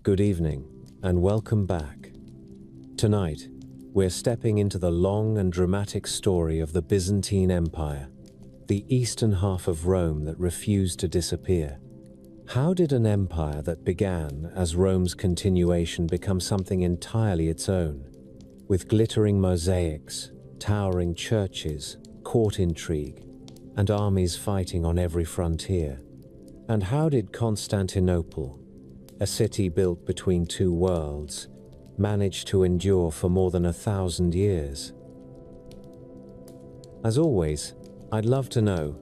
Good evening, and welcome back. Tonight, we're stepping into the long and dramatic story of the Byzantine Empire, the eastern half of Rome that refused to disappear. How did an empire that began as Rome's continuation become something entirely its own, with glittering mosaics, towering churches, court intrigue, and armies fighting on every frontier? And how did Constantinople, a city built between two worlds, manage to endure for more than 1,000 years? As always, I'd love to know,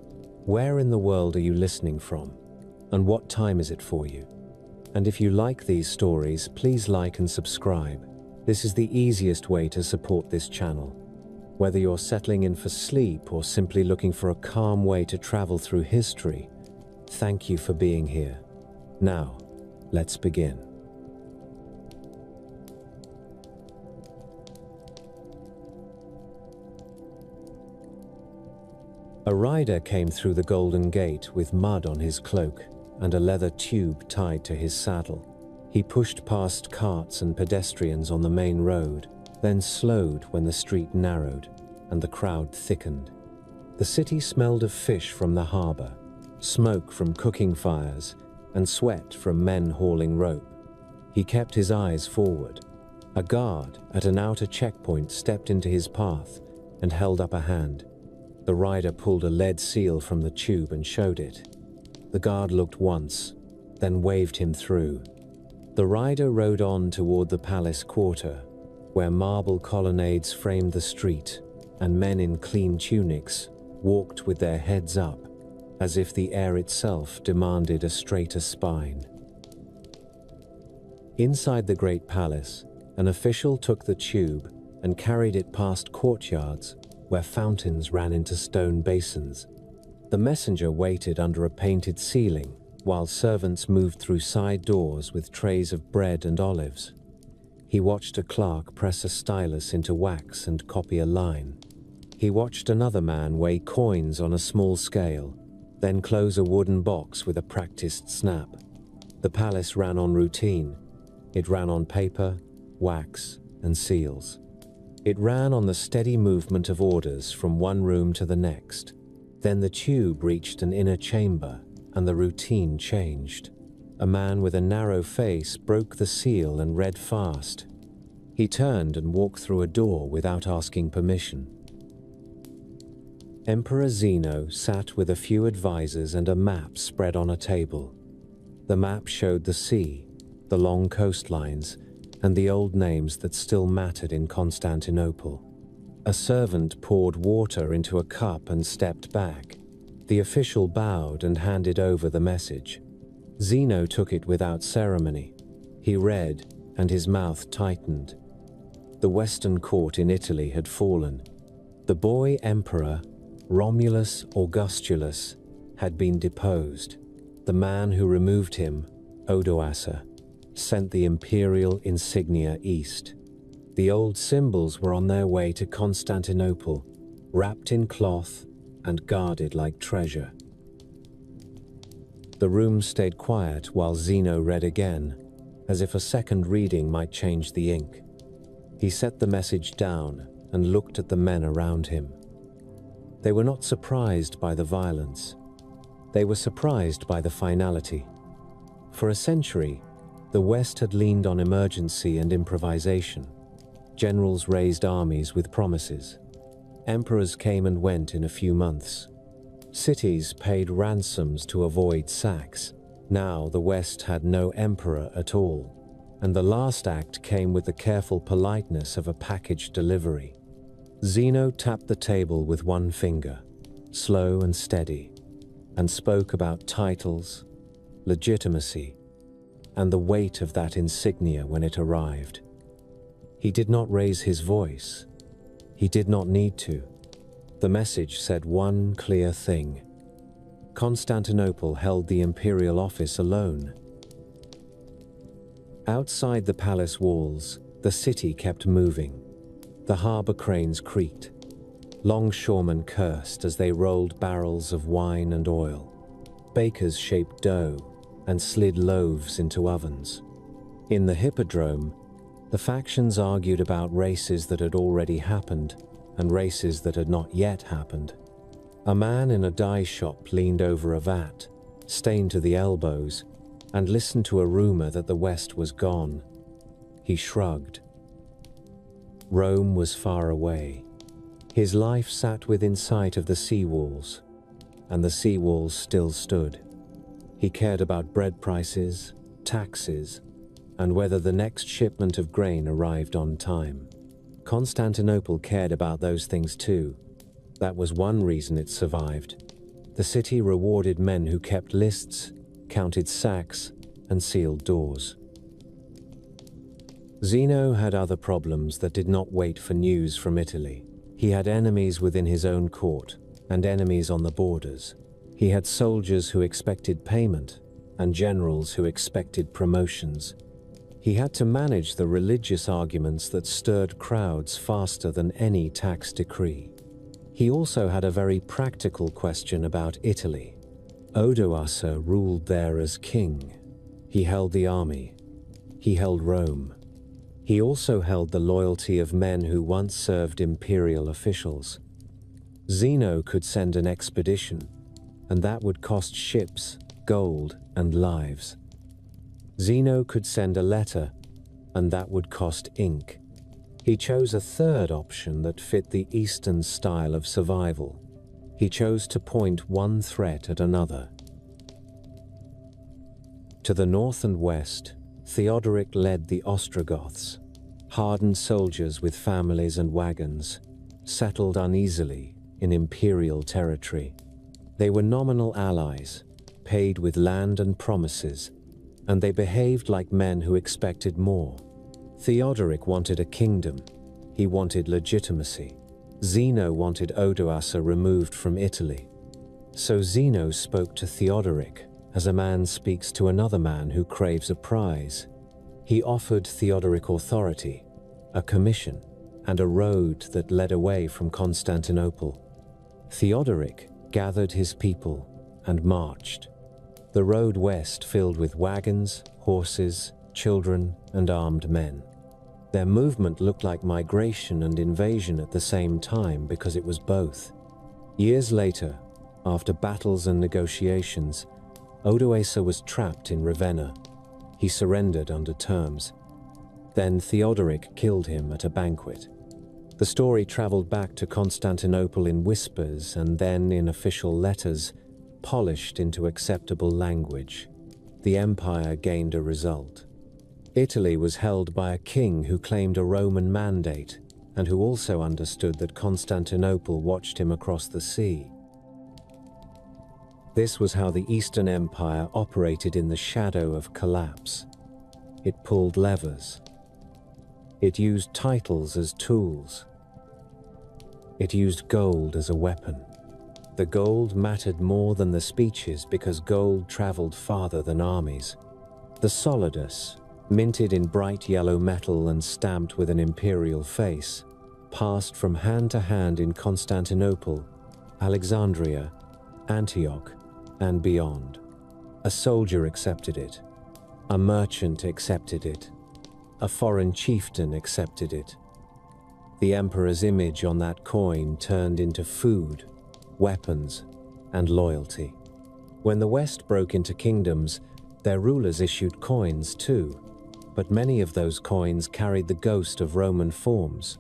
where in the world are you listening from? And what time is it for you? And if you like these stories, please like and subscribe. This is the easiest way to support this channel. Whether you're settling in for sleep or simply looking for a calm way to travel through history, thank you for being here. Now, let's begin. A rider came through the Golden Gate with mud on his cloak and a leather tube tied to his saddle. He pushed past carts and pedestrians on the main road, then slowed when the street narrowed and the crowd thickened. The city smelled of fish from the harbor, smoke from cooking fires, and sweat from men hauling rope. He kept his eyes forward. A guard at an outer checkpoint stepped into his path and held up a hand. The rider pulled a lead seal from the tube and showed it. The guard looked once, then waved him through. The rider rode on toward the palace quarter, where marble colonnades framed the street, and men in clean tunics walked with their heads up, as if the air itself demanded a straighter spine. Inside the great palace, an official took the tube and carried it past courtyards where fountains ran into stone basins. The messenger waited under a painted ceiling while servants moved through side doors with trays of bread and olives. He watched a clerk press a stylus into wax and copy a line. He watched another man weigh coins on a small scale, then close a wooden box with a practiced snap. The palace ran on routine. It ran on paper, wax, and seals. It ran on the steady movement of orders from one room to the next. Then the tube reached an inner chamber, and the routine changed. A man with a narrow face broke the seal and read fast. He turned and walked through a door without asking permission. Emperor Zeno sat with a few advisors and a map spread on a table. The map showed the sea, the long coastlines, and the old names that still mattered in Constantinople. A servant poured water into a cup and stepped back. The official bowed and handed over the message. Zeno took it without ceremony. He read, and his mouth tightened. The Western court in Italy had fallen. The boy emperor, Romulus Augustulus, had been deposed. The man who removed him, Odoacer, sent the imperial insignia east. The old symbols were on their way to Constantinople, wrapped in cloth and guarded like treasure. The room stayed quiet while Zeno read again, as if a second reading might change the ink. He set the message down and looked at the men around him. They were not surprised by the violence. They were surprised by the finality. For a century, the West had leaned on emergency and improvisation. Generals raised armies with promises. Emperors came and went in a few months. Cities paid ransoms to avoid sacks. Now the West had no emperor at all, and the last act came with the careful politeness of a package delivery. Zeno tapped the table with one finger, slow and steady, and spoke about titles, legitimacy, and the weight of that insignia when it arrived. He did not raise his voice. He did not need to. The message said one clear thing. Constantinople held the imperial office alone. Outside the palace walls, the city kept moving. The harbor cranes creaked. Longshoremen cursed as they rolled barrels of wine and oil. Bakers shaped dough and slid loaves into ovens. In the Hippodrome, the factions argued about races that had already happened and races that had not yet happened. A man in a dye shop leaned over a vat, stained to the elbows, and listened to a rumor that the West was gone. He shrugged. Rome was far away. His life sat within sight of the sea walls, and the sea walls still stood. He cared about bread prices, taxes, and whether the next shipment of grain arrived on time. Constantinople cared about those things too. That was one reason it survived. The city rewarded men who kept lists, counted sacks, and sealed doors. Zeno had other problems that did not wait for news from Italy. He had enemies within his own court and enemies on the borders. He had soldiers who expected payment and generals who expected promotions. He had to manage the religious arguments that stirred crowds faster than any tax decree. He also had a very practical question about Italy. Odoacer ruled there as king. He held the army. He held Rome. He also held the loyalty of men who once served imperial officials. Zeno could send an expedition, and that would cost ships, gold, and lives. Zeno could send a letter, and that would cost ink. He chose a third option that fit the Eastern style of survival. He chose to point one threat at another. To the north and west, Theodoric led the Ostrogoths, hardened soldiers with families and wagons, settled uneasily in imperial territory. They were nominal allies, paid with land and promises, and they behaved like men who expected more. Theodoric wanted a kingdom. He wanted legitimacy. Zeno wanted Odoacer removed from Italy. So Zeno spoke to Theodoric as a man speaks to another man who craves a prize. He offered Theodoric authority, a commission, and a road that led away from Constantinople. Theodoric gathered his people and marched. The road west filled with wagons, horses, children, and armed men. Their movement looked like migration and invasion at the same time because it was both. Years later, after battles and negotiations, Odoacer was trapped in Ravenna. He surrendered under terms. Then Theodoric killed him at a banquet. The story traveled back to Constantinople in whispers and then in official letters, polished into acceptable language. The empire gained a result. Italy was held by a king who claimed a Roman mandate and who also understood that Constantinople watched him across the sea. This was how the Eastern Empire operated in the shadow of collapse. It pulled levers. It used titles as tools. It used gold as a weapon. The gold mattered more than the speeches because gold traveled farther than armies. The solidus, minted in bright yellow metal and stamped with an imperial face, passed from hand to hand in Constantinople, Alexandria, Antioch, and beyond. A soldier accepted it. A merchant accepted it. A foreign chieftain accepted it. The emperor's image on that coin turned into food, weapons, and loyalty. When the West broke into kingdoms, their rulers issued coins too, but many of those coins carried the ghost of Roman forms.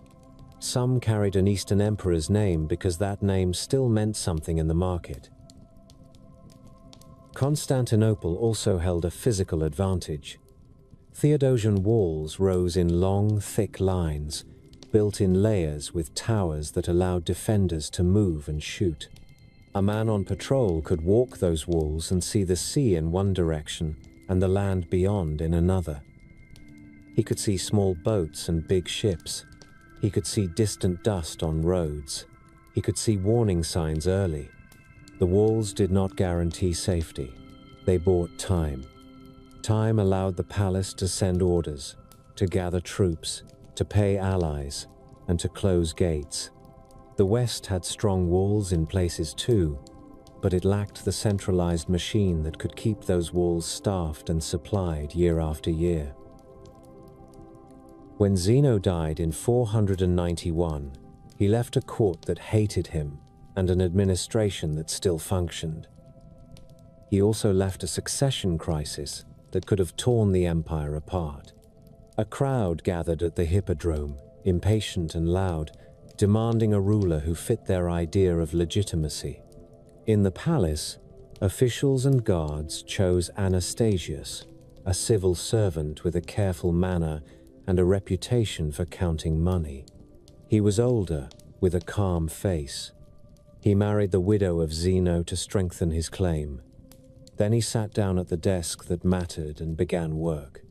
Some carried an Eastern emperor's name because that name still meant something in the market. Constantinople also held a physical advantage. Theodosian walls rose in long, thick lines, built in layers with towers that allowed defenders to move and shoot. A man on patrol could walk those walls and see the sea in one direction and the land beyond in another. He could see small boats and big ships. He could see distant dust on roads. He could see warning signs early. The walls did not guarantee safety. They bought time. Time allowed the palace to send orders, to gather troops, to pay allies, and to close gates. The West had strong walls in places too, but it lacked the centralized machine that could keep those walls staffed and supplied year after year. When Zeno died in 491, he left a court that hated him and an administration that still functioned. He also left a succession crisis that could have torn the empire apart. A crowd gathered at the Hippodrome, impatient and loud, demanding a ruler who fit their idea of legitimacy. In the palace, officials and guards chose Anastasius, a civil servant with a careful manner and a reputation for counting money. He was older, with a calm face. He married the widow of Zeno to strengthen his claim. Then he sat down at the desk that mattered and began work.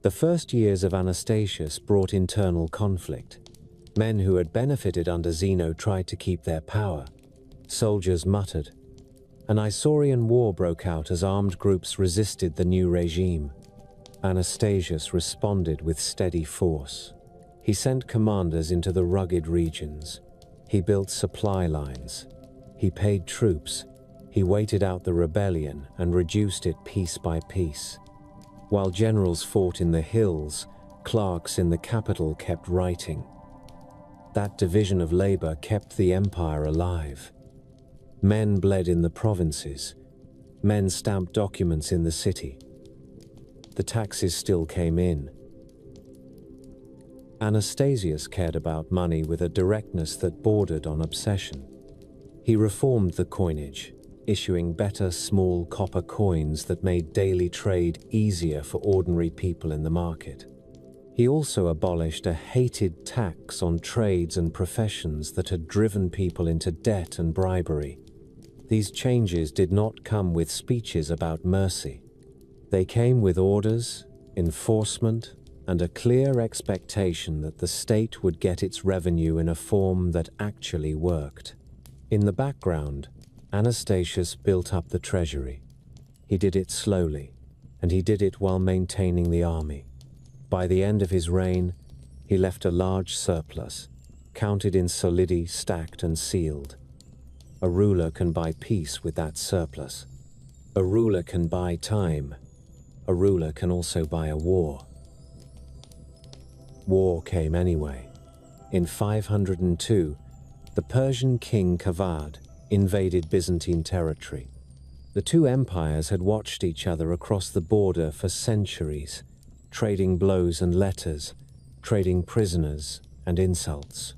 The first years of Anastasius brought internal conflict. Men who had benefited under Zeno tried to keep their power. Soldiers muttered. An Isaurian war broke out as armed groups resisted the new regime. Anastasius responded with steady force. He sent commanders into the rugged regions. He built supply lines. He paid troops. He waited out the rebellion and reduced it piece by piece. While generals fought in the hills, clerks in the capital kept writing. That division of labor kept the empire alive. Men bled in the provinces. Men stamped documents in the city. The taxes still came in. Anastasius cared about money with a directness that bordered on obsession. He reformed the coinage, issuing better small copper coins that made daily trade easier for ordinary people in the market. He also abolished a hated tax on trades and professions that had driven people into debt and bribery. These changes did not come with speeches about mercy. They came with orders, enforcement, and a clear expectation that the state would get its revenue in a form that actually worked. In the background, Anastasius built up the treasury. He did it slowly, and he did it while maintaining the army. By the end of his reign, he left a large surplus, counted in solidi, stacked and sealed. A ruler can buy peace with that surplus. A ruler can buy time. A ruler can also buy a war. War came anyway. In 502, the Persian king Kavad invaded Byzantine territory. The two empires had watched each other across the border for centuries, trading blows and letters, trading prisoners and insults.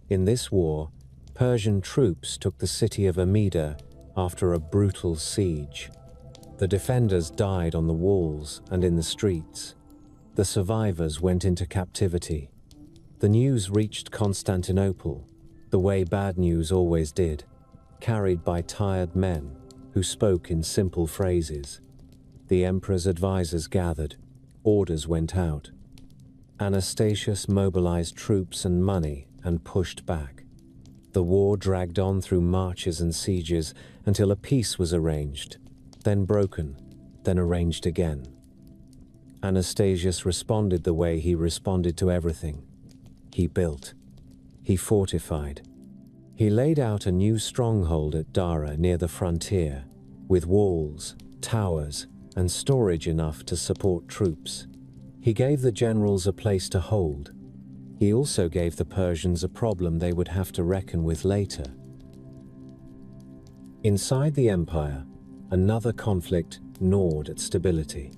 In this war, Persian troops took the city of Amida after a brutal siege. The defenders died on the walls and in the streets. The survivors went into captivity. The news reached Constantinople, the way bad news always did, carried by tired men who spoke in simple phrases. The emperor's advisors gathered. Orders went out. Anastasius mobilized troops and money and pushed back. The war dragged on through marches and sieges until a peace was arranged, then broken, then arranged again. Anastasius responded the way he responded to everything. He built. He fortified. He laid out a new stronghold at Dara near the frontier, with walls, towers, and storage enough to support troops. He gave the generals a place to hold. He also gave the Persians a problem they would have to reckon with later. Inside the empire, another conflict gnawed at stability.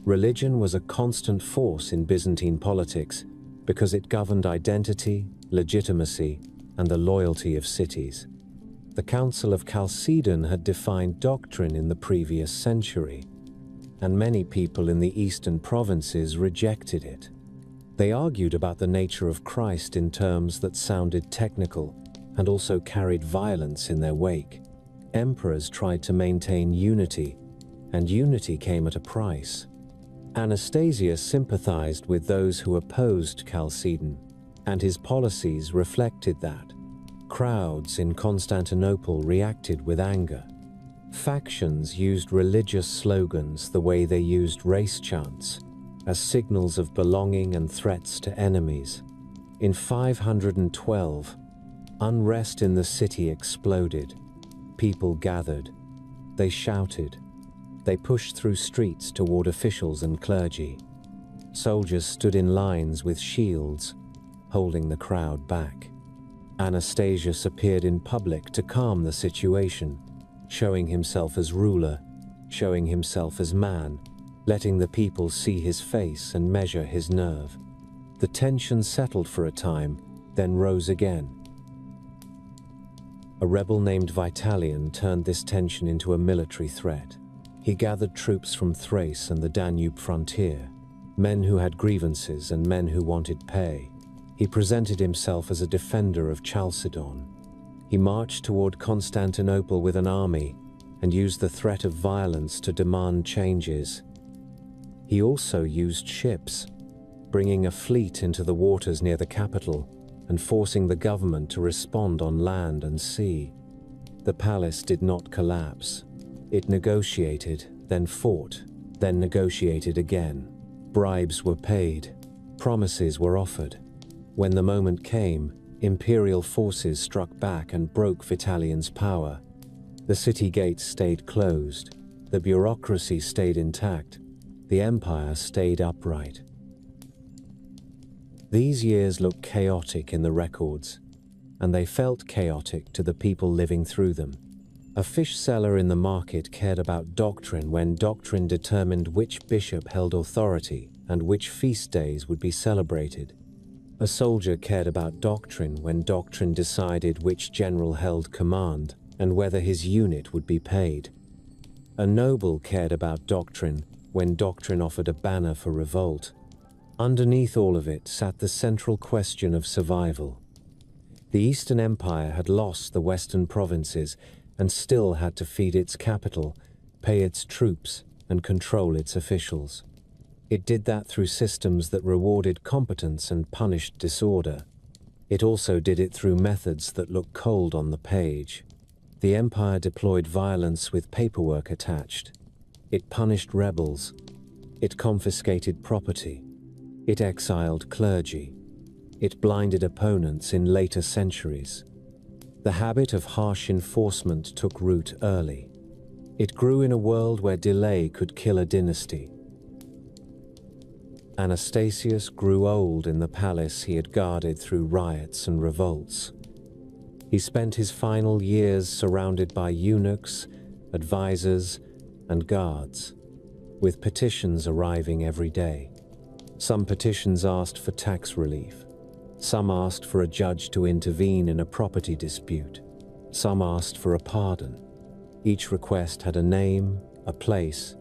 Religion was a constant force in Byzantine politics because it governed identity, legitimacy, and the loyalty of cities. The Council of Chalcedon had defined doctrine in the previous century, and many people in the eastern provinces rejected it. They argued about the nature of Christ in terms that sounded technical and also carried violence in their wake. Emperors tried to maintain unity, and unity came at a price. Anastasius sympathized with those who opposed Chalcedon, and his policies reflected that. Crowds in Constantinople reacted with anger. Factions used religious slogans the way they used race chants, as signals of belonging and threats to enemies. In 512, unrest in the city exploded. People gathered. They shouted. They pushed through streets toward officials and clergy. Soldiers stood in lines with shields, holding the crowd back. Anastasius appeared in public to calm the situation, showing himself as ruler, showing himself as man, letting the people see his face and measure his nerve. The tension settled for a time, then rose again. A rebel named Vitalian turned this tension into a military threat. He gathered troops from Thrace and the Danube frontier, men who had grievances and men who wanted pay. He presented himself as a defender of Chalcedon. He marched toward Constantinople with an army and used the threat of violence to demand changes. He also used ships, bringing a fleet into the waters near the capital and forcing the government to respond on land and sea. The palace did not collapse. It negotiated, then fought, then negotiated again. Bribes were paid, promises were offered. When the moment came, imperial forces struck back and broke Vitalian's power. The city gates stayed closed, the bureaucracy stayed intact, the empire stayed upright. These years look chaotic in the records, and they felt chaotic to the people living through them. A fish seller in the market cared about doctrine when doctrine determined which bishop held authority and which feast days would be celebrated. A soldier cared about doctrine when doctrine decided which general held command and whether his unit would be paid. A noble cared about doctrine when doctrine offered a banner for revolt. Underneath all of it sat the central question of survival. The Eastern Empire had lost the Western provinces and still had to feed its capital, pay its troops, and control its officials. It did that through systems that rewarded competence and punished disorder. It also did it through methods that look cold on the page. The empire deployed violence with paperwork attached. It punished rebels. It confiscated property. It exiled clergy. It blinded opponents in later centuries. The habit of harsh enforcement took root early. It grew in a world where delay could kill a dynasty. Anastasius grew old in the palace he had guarded through riots and revolts. He spent his final years surrounded by eunuchs, advisors, and guards, with petitions arriving every day. Some petitions asked for tax relief. Some asked for a judge to intervene in a property dispute. Some asked for a pardon. Each request had a name, a place,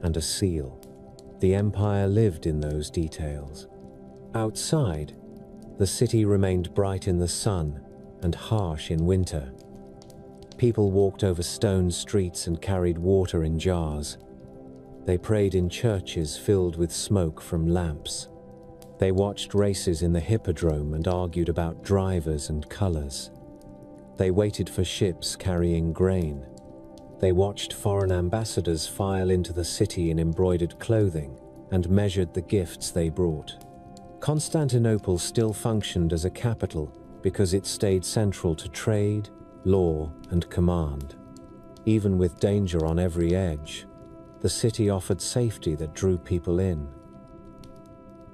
and a seal. The empire lived in those details. Outside, the city remained bright in the sun and harsh in winter. People walked over stone streets and carried water in jars. They prayed in churches filled with smoke from lamps. They watched races in the hippodrome and argued about drivers and colors. They waited for ships carrying grain. They watched foreign ambassadors file into the city in embroidered clothing and measured the gifts they brought. Constantinople still functioned as a capital because it stayed central to trade, law, and command. Even with danger on every edge, the city offered safety that drew people in.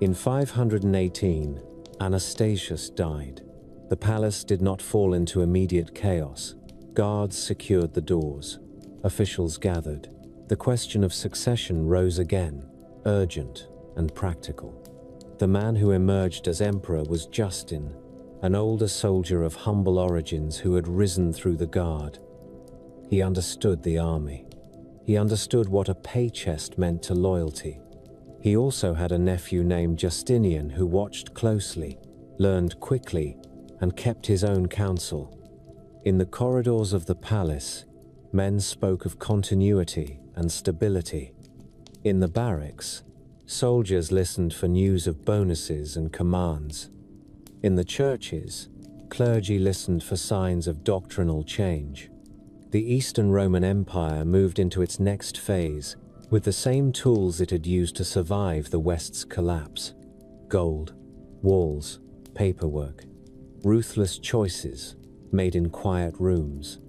In 518, Anastasius died. The palace did not fall into immediate chaos. Guards secured the doors. Officials gathered. The question of succession rose again, urgent and practical. The man who emerged as emperor was Justin, an older soldier of humble origins who had risen through the guard. He understood the army. He understood what a pay chest meant to loyalty. He also had a nephew named Justinian who watched closely, learned quickly, and kept his own counsel. In the corridors of the palace, men spoke of continuity and stability. In the barracks, soldiers listened for news of bonuses and commands. In the churches, clergy listened for signs of doctrinal change. The Eastern Roman Empire moved into its next phase with the same tools it had used to survive the West's collapse: gold, walls, paperwork, ruthless choices made in quiet rooms.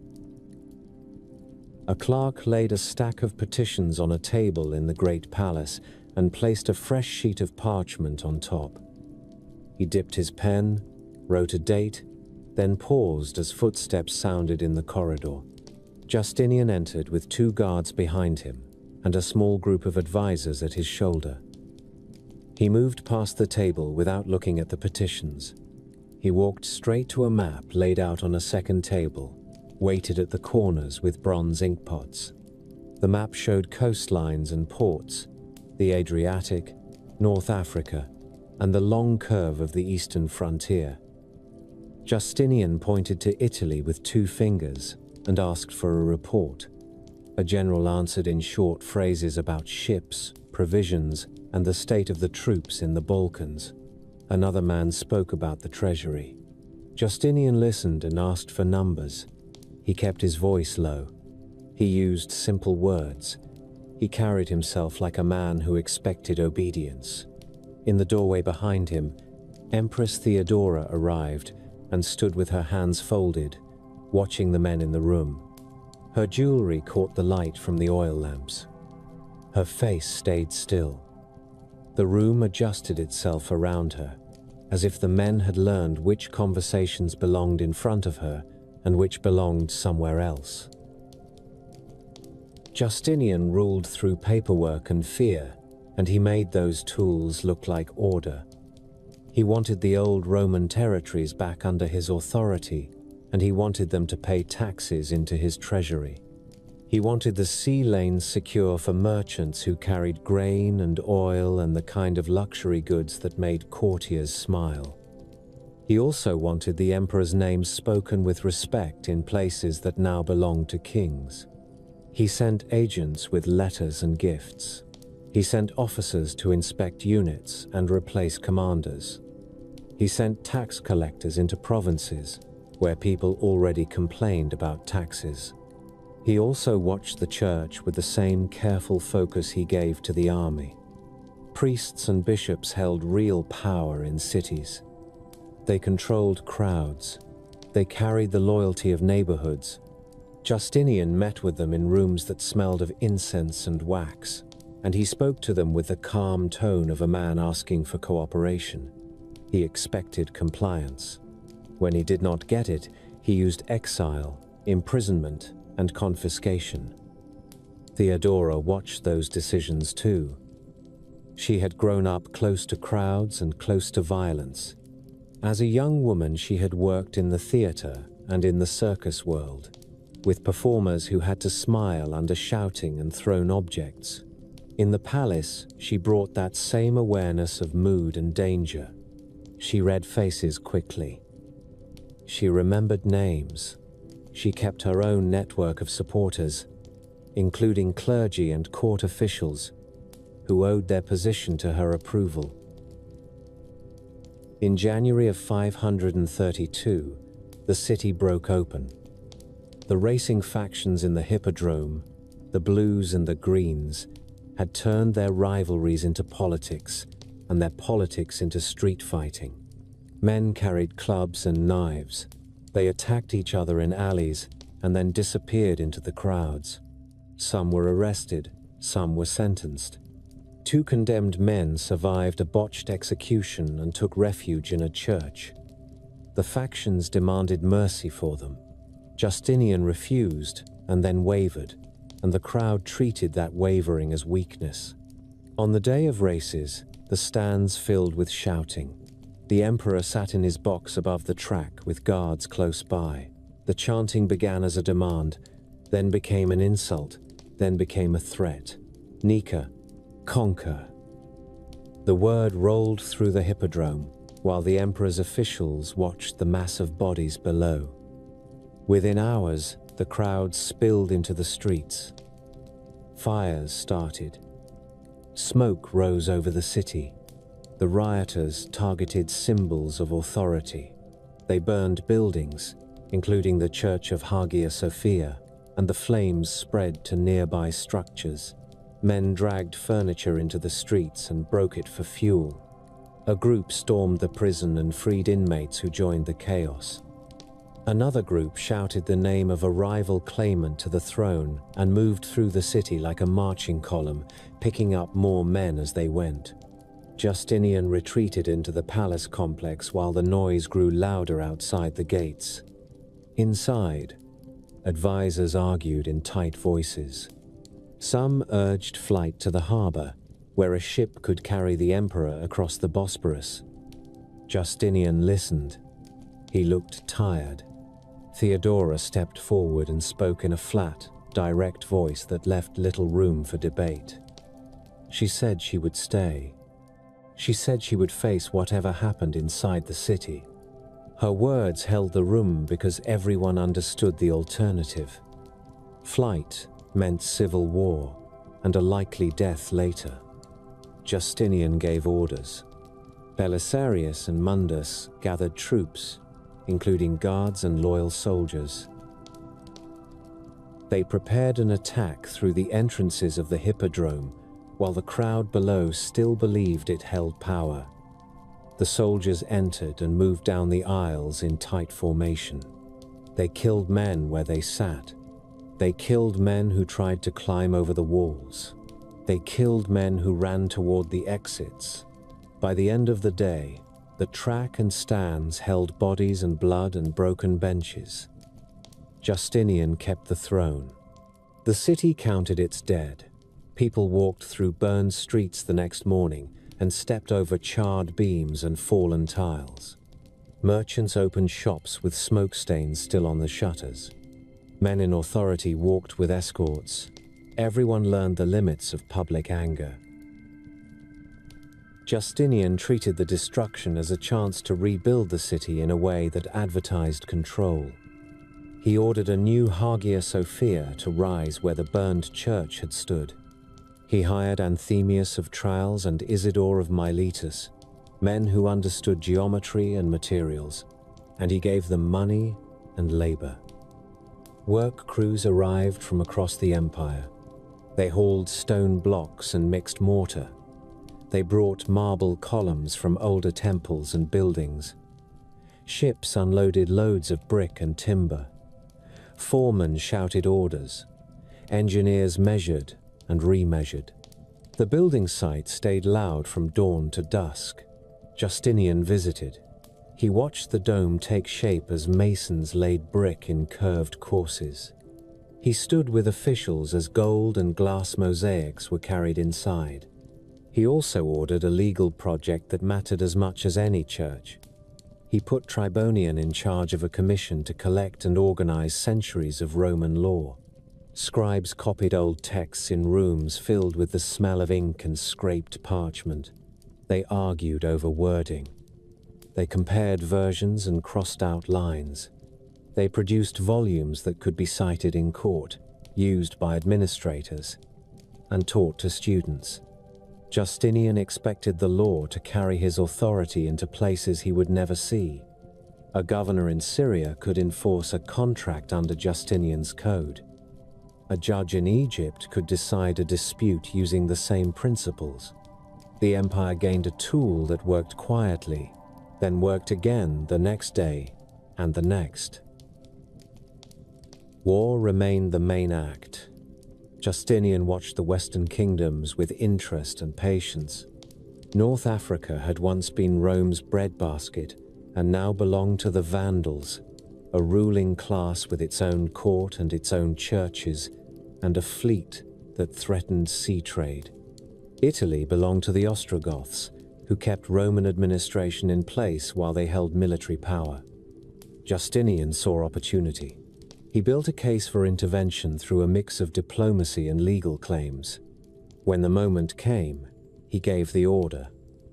A clerk laid a stack of petitions on a table in the great palace and placed a fresh sheet of parchment on top. He dipped his pen, wrote a date, then paused as footsteps sounded in the corridor. Justinian entered with 2 guards behind him and a small group of advisors at his shoulder. He moved past the table without looking at the petitions. He walked straight to a map laid out on a second table, weighted at the corners with bronze ink pots. The map showed coastlines and ports, the Adriatic, North Africa, and the long curve of the eastern frontier. Justinian pointed to Italy with 2 fingers and asked for a report. A general answered in short phrases about ships, provisions, and the state of the troops in the Balkans. Another man spoke about the treasury. Justinian listened and asked for numbers. He kept his voice low. He used simple words. He carried himself like a man who expected obedience. In the doorway behind him, Empress Theodora arrived and stood with her hands folded, watching the men in the room. Her jewelry caught the light from the oil lamps. Her face stayed still. The room adjusted itself around her, as if the men had learned which conversations belonged in front of her and which belonged somewhere else. Justinian ruled through paperwork and fear, and he made those tools look like order. He wanted the old Roman territories back under his authority, and he wanted them to pay taxes into his treasury. He wanted the sea lanes secure for merchants who carried grain and oil and the kind of luxury goods that made courtiers smile. He also wanted the emperor's name spoken with respect in places that now belonged to kings. He sent agents with letters and gifts. He sent officers to inspect units and replace commanders. He sent tax collectors into provinces where people already complained about taxes. He also watched the church with the same careful focus he gave to the army. Priests and bishops held real power in cities. They controlled crowds. They carried the loyalty of neighborhoods. Justinian met with them in rooms that smelled of incense and wax, and he spoke to them with the calm tone of a man asking for cooperation. He expected compliance. When he did not get it, he used exile, imprisonment, and confiscation. Theodora watched those decisions too. She had grown up close to crowds and close to violence. As a young woman, she had worked in the theater and in the circus world, with performers who had to smile under shouting and thrown objects. In the palace, she brought that same awareness of mood and danger. She read faces quickly. She remembered names. She kept her own network of supporters, including clergy and court officials, who owed their position to her approval. In January of 532, the city broke open. The racing factions in the Hippodrome, the Blues and the Greens, had turned their rivalries into politics and their politics into street fighting. Men carried clubs and knives. They attacked each other in alleys and then disappeared into the crowds. Some were arrested, some were sentenced. 2 condemned men survived a botched execution and took refuge in a church. The factions demanded mercy for them. Justinian refused and then wavered, and the crowd treated that wavering as weakness. On the day of races, the stands filled with shouting. The emperor sat in his box above the track with guards close by. The chanting began as a demand, then became an insult, then became a threat. Nika, conquer. The word rolled through the hippodrome, while the emperor's officials watched the mass of bodies below. Within hours, the crowd spilled into the streets. Fires started. Smoke rose over the city. The rioters targeted symbols of authority. They burned buildings, including the Church of Hagia Sophia, and the flames spread to nearby structures. Men dragged furniture into the streets and broke it for fuel. A group stormed the prison and freed inmates who joined the chaos. Another group shouted the name of a rival claimant to the throne and moved through the city like a marching column, picking up more men as they went. Justinian retreated into the palace complex while the noise grew louder outside the gates. Inside, advisors argued in tight voices. Some urged flight to the harbor, where a ship could carry the emperor across the Bosporus. Justinian listened. He looked tired. Theodora stepped forward and spoke in a flat, direct voice that left little room for debate. She said she would stay. She said she would face whatever happened inside the city. Her words held the room because everyone understood the alternative. Flight meant civil war and a likely death later. Justinian gave orders. Belisarius and Mundus gathered troops, including guards and loyal soldiers. They prepared an attack through the entrances of the hippodrome, while the crowd below still believed it held power. The soldiers entered and moved down the aisles in tight formation. They killed men where they sat. They killed men who tried to climb over the walls. They killed men who ran toward the exits. By the end of the day, the track and stands held bodies and blood and broken benches. Justinian kept the throne. The city counted its dead. People walked through burned streets the next morning and stepped over charred beams and fallen tiles. Merchants opened shops with smoke stains still on the shutters. Men in authority walked with escorts. Everyone learned the limits of public anger. Justinian treated the destruction as a chance to rebuild the city in a way that advertised control. He ordered a new Hagia Sophia to rise where the burned church had stood. He hired Anthemius of Tralles and Isidore of Miletus, men who understood geometry and materials, and he gave them money and labor. Work crews arrived from across the empire. They hauled stone blocks and mixed mortar. They brought marble columns from older temples and buildings. Ships unloaded loads of brick and timber. Foremen shouted orders. Engineers measured and remeasured. The building site stayed loud from dawn to dusk. Justinian visited. He watched the dome take shape as masons laid brick in curved courses. He stood with officials as gold and glass mosaics were carried inside. He also ordered a legal project that mattered as much as any church. He put Tribonian in charge of a commission to collect and organize centuries of Roman law. Scribes copied old texts in rooms filled with the smell of ink and scraped parchment. They argued over wording. They compared versions and crossed out lines. They produced volumes that could be cited in court, used by administrators, and taught to students. Justinian expected the law to carry his authority into places he would never see. A governor in Syria could enforce a contract under Justinian's code. A judge in Egypt could decide a dispute using the same principles. The empire gained a tool that worked quietly, then worked again the next day and the next. War remained the main act. Justinian watched the Western kingdoms with interest and patience. North Africa had once been Rome's breadbasket and now belonged to the Vandals, a ruling class with its own court and its own churches, and a fleet that threatened sea trade. Italy belonged to the Ostrogoths, who kept Roman administration in place while they held military power. Justinian saw opportunity. He built a case for intervention through a mix of diplomacy and legal claims. When the moment came, he gave the order.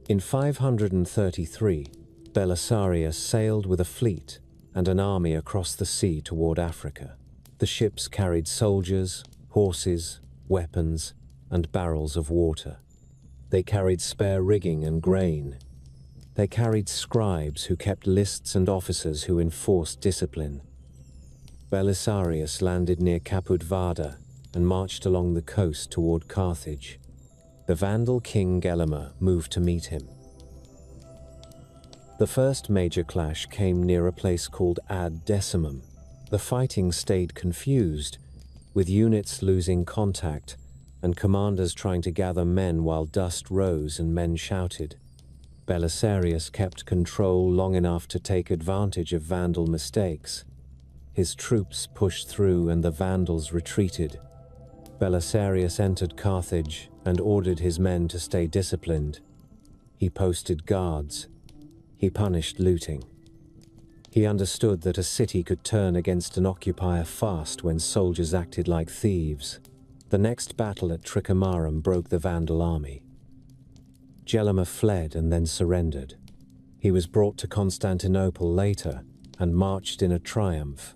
In 533, Belisarius sailed with a fleet and an army across the sea toward Africa. The ships carried soldiers, horses, weapons, and barrels of water. They carried spare rigging and grain. They carried scribes who kept lists and officers who enforced discipline. Belisarius landed near Caput Vada and marched along the coast toward Carthage. The Vandal king Gelimer moved to meet him. The first major clash came near a place called Ad Decimum. The fighting stayed confused, with units losing contact and commanders trying to gather men while dust rose and men shouted. Belisarius kept control long enough to take advantage of Vandal mistakes. His troops pushed through and the Vandals retreated. Belisarius entered Carthage and ordered his men to stay disciplined. He posted guards. He punished looting. He understood that a city could turn against an occupier fast when soldiers acted like thieves. The next battle at Tricamarum broke the Vandal army. Gelimer fled and then surrendered. He was brought to Constantinople later and marched in a triumph,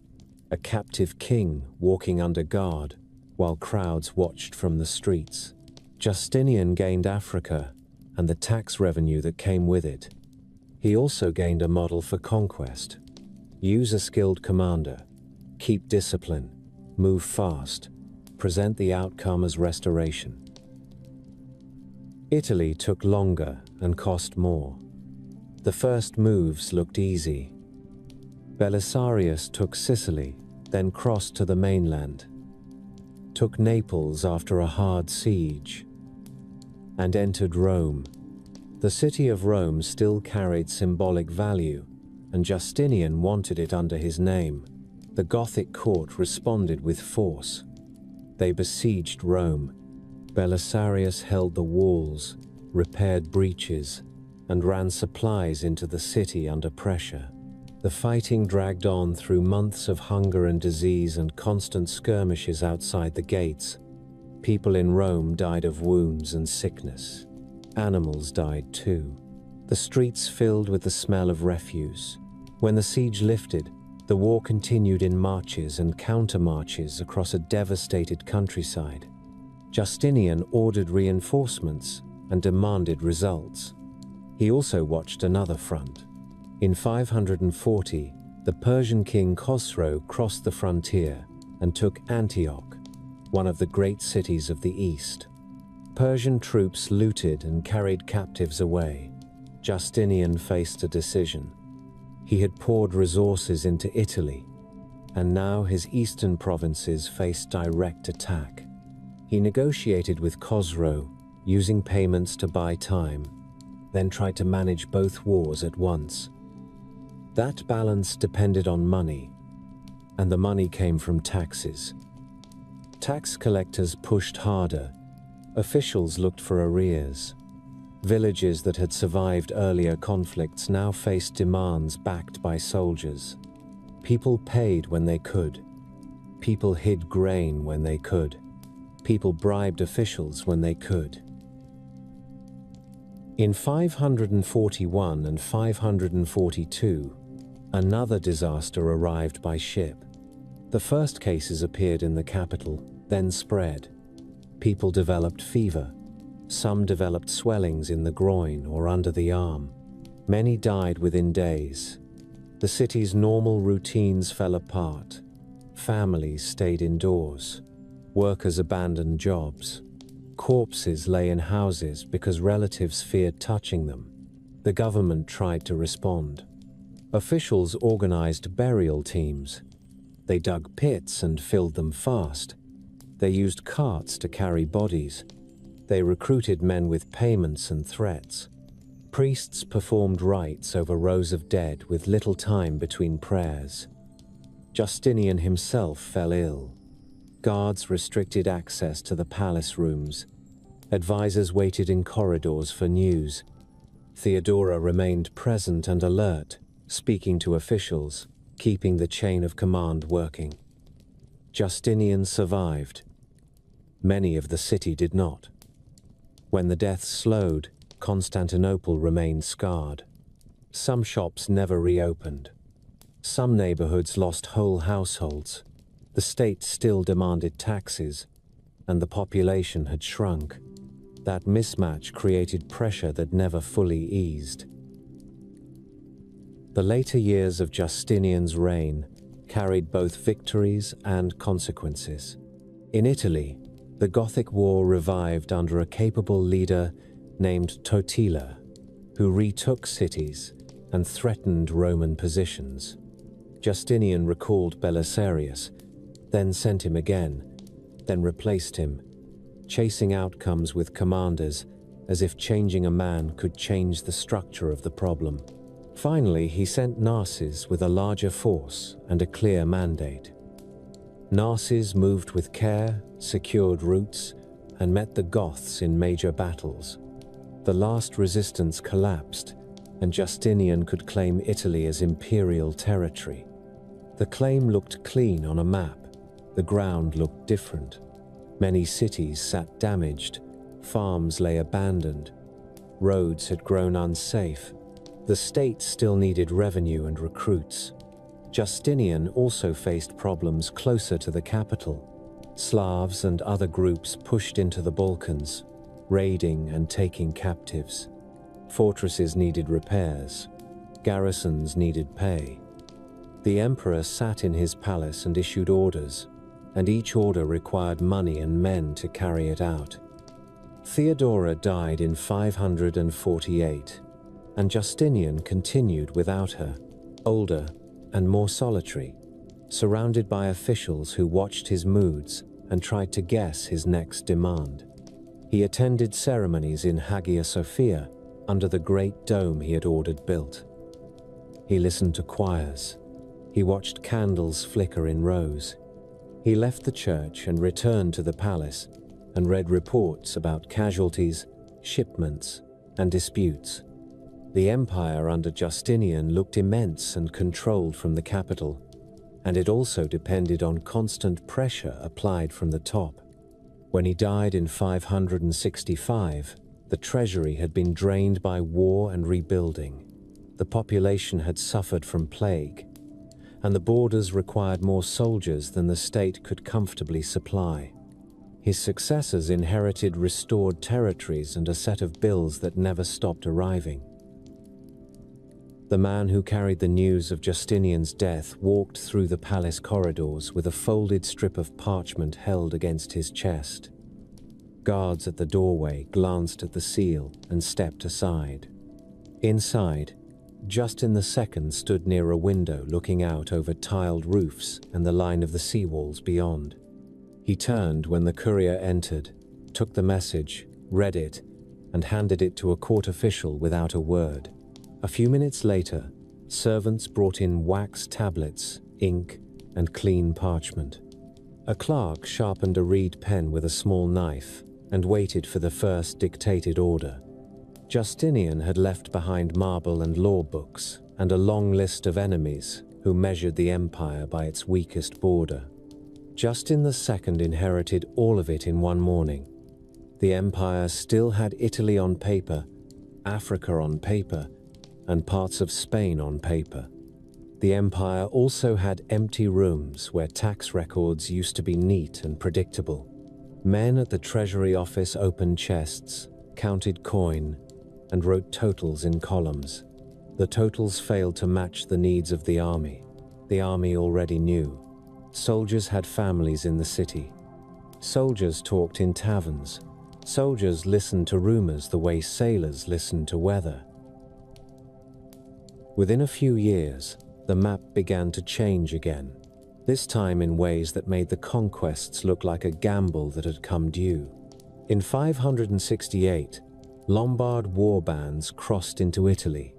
a captive king walking under guard while crowds watched from the streets. Justinian gained Africa and the tax revenue that came with it. He also gained a model for conquest. Use a skilled commander, keep discipline, move fast, present the outcome as restoration. Italy took longer and cost more. The first moves looked easy. Belisarius took Sicily, then crossed to the mainland, took Naples after a hard siege, and entered Rome. The city of Rome still carried symbolic value, and Justinian wanted it under his name. The Gothic court responded with force. They besieged Rome. Belisarius held the walls, repaired breaches, and ran supplies into the city under pressure. The fighting dragged on through months of hunger and disease and constant skirmishes outside the gates. People in Rome died of wounds and sickness. Animals died too. The streets filled with the smell of refuse. When the siege lifted, the war continued in marches and counter-marches across a devastated countryside. Justinian ordered reinforcements and demanded results. He also watched another front. In 540, the Persian king Khosrow crossed the frontier and took Antioch, one of the great cities of the east. Persian troops looted and carried captives away. Justinian faced a decision. He had poured resources into Italy, and now his eastern provinces faced direct attack. He negotiated with Khosrow, using payments to buy time, then tried to manage both wars at once. That balance depended on money, and the money came from taxes. Tax collectors pushed harder. Officials looked for arrears. Villages that had survived earlier conflicts now faced demands backed by soldiers. People paid when they could. People hid grain when they could. People bribed officials when they could. In 541 and 542, another disaster arrived by ship. The first cases appeared in the capital, then spread. People developed fever. Some developed swellings in the groin or under the arm. Many died within days. The city's normal routines fell apart. Families stayed indoors. Workers abandoned jobs. Corpses lay in houses because relatives feared touching them. The government tried to respond. Officials organized burial teams. They dug pits and filled them fast. They used carts to carry bodies. They recruited men with payments and threats. Priests performed rites over rows of dead with little time between prayers. Justinian himself fell ill. Guards restricted access to the palace rooms. Advisors waited in corridors for news. Theodora remained present and alert, speaking to officials, keeping the chain of command working. Justinian survived. Many of the city did not. When the deaths slowed, Constantinople remained scarred. Some shops never reopened. Some neighborhoods lost whole households. The state still demanded taxes, and the population had shrunk. That mismatch created pressure that never fully eased. The later years of Justinian's reign carried both victories and consequences. In Italy, the Gothic War revived under a capable leader named Totila, who retook cities and threatened Roman positions. Justinian recalled Belisarius, then sent him again, then replaced him, chasing outcomes with commanders as if changing a man could change the structure of the problem. Finally, he sent Narses with a larger force and a clear mandate. Narses moved with care, secured routes, and met the Goths in major battles. The last resistance collapsed, and Justinian could claim Italy as imperial territory. The claim looked clean on a map. The ground looked different. Many cities sat damaged, farms lay abandoned, roads had grown unsafe. The state still needed revenue and recruits. Justinian also faced problems closer to the capital. Slavs and other groups pushed into the Balkans, raiding and taking captives. Fortresses needed repairs. Garrisons needed pay. The emperor sat in his palace and issued orders, and each order required money and men to carry it out. Theodora died in 548, and Justinian continued without her, older and more solitary, surrounded by officials who watched his moods and tried to guess his next demand. He attended ceremonies in Hagia Sophia under the great dome he had ordered built. He listened to choirs. He watched candles flicker in rows. He left the church and returned to the palace and read reports about casualties, shipments, and disputes. The empire under Justinian looked immense and controlled from the capital, and it also depended on constant pressure applied from the top. When he died in 565, the treasury had been drained by war and rebuilding. The population had suffered from plague, and the borders required more soldiers than the state could comfortably supply. His successors inherited restored territories and a set of bills that never stopped arriving. The man who carried the news of Justinian's death walked through the palace corridors with a folded strip of parchment held against his chest. Guards at the doorway glanced at the seal and stepped aside. Inside, Justin II stood near a window looking out over tiled roofs and the line of the seawalls beyond. He turned when the courier entered, took the message, read it, and handed it to a court official without a word. A few minutes later, servants brought in wax tablets, ink, and clean parchment. A clerk sharpened a reed pen with a small knife and waited for the first dictated order. Justinian had left behind marble and law books and a long list of enemies who measured the empire by its weakest border. Justin II inherited all of it in one morning. The empire still had Italy on paper, Africa on paper, and parts of Spain on paper. The empire also had empty rooms where tax records used to be neat and predictable. Men at the treasury office opened chests, counted coin, and wrote totals in columns. The totals failed to match the needs of the army. The army already knew. Soldiers had families in the city. Soldiers talked in taverns. Soldiers listened to rumors the way sailors listened to weather. Within a few years, the map began to change again, this time in ways that made the conquests look like a gamble that had come due. In 568, Lombard war bands crossed into Italy.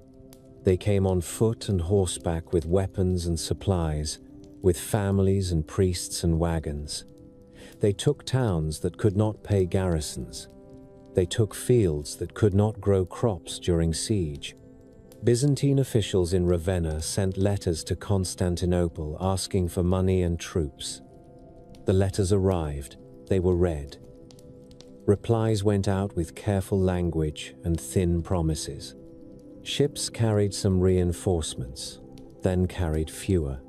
They came on foot and horseback with weapons and supplies, with families and priests and wagons. They took towns that could not pay garrisons. They took fields that could not grow crops during siege. Byzantine officials in Ravenna sent letters to Constantinople asking for money and troops. The letters arrived. They were read. Replies went out with careful language and thin promises. Ships carried some reinforcements, then carried fewer.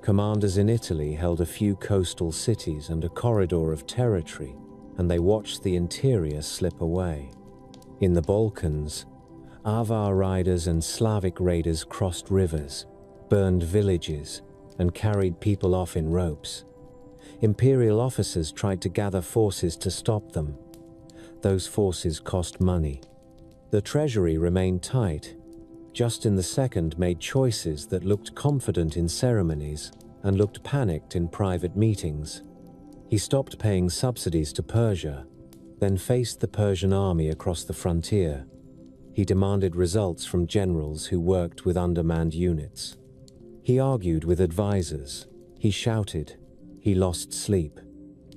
Commanders in Italy held a few coastal cities and a corridor of territory, and they watched the interior slip away. In the Balkans, Avar riders and Slavic raiders crossed rivers, burned villages, and carried people off in ropes. Imperial officers tried to gather forces to stop them. Those forces cost money. The treasury remained tight, Justin II made choices that looked confident in ceremonies and looked panicked in private meetings. He stopped paying subsidies to Persia, then faced the Persian army across the frontier. He demanded results from generals who worked with undermanned units. He argued with advisors. He shouted. He lost sleep.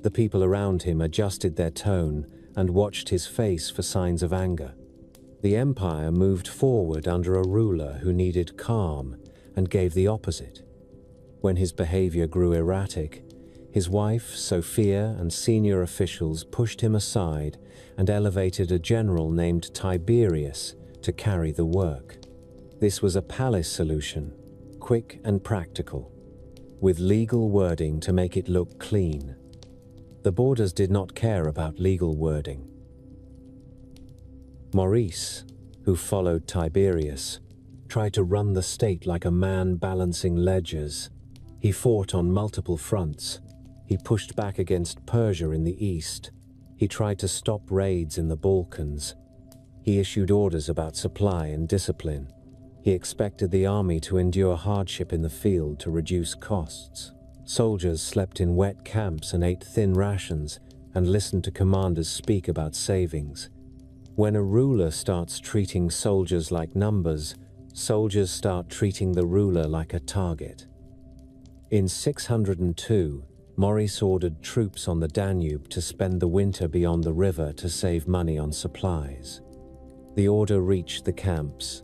The people around him adjusted their tone and watched his face for signs of anger. The empire moved forward under a ruler who needed calm and gave the opposite. When his behavior grew erratic, his wife, Sophia, and senior officials pushed him aside and elevated a general named Tiberius to carry the work. This was a palace solution, quick and practical, with legal wording to make it look clean. The borders did not care about legal wording. Maurice, who followed Tiberius, tried to run the state like a man balancing ledgers. He fought on multiple fronts. He pushed back against Persia in the east. He tried to stop raids in the Balkans. He issued orders about supply and discipline. He expected the army to endure hardship in the field to reduce costs. Soldiers slept in wet camps and ate thin rations and listened to commanders speak about savings. When a ruler starts treating soldiers like numbers, soldiers start treating the ruler like a target. In 602, Maurice ordered troops on the Danube to spend the winter beyond the river to save money on supplies. The order reached the camps.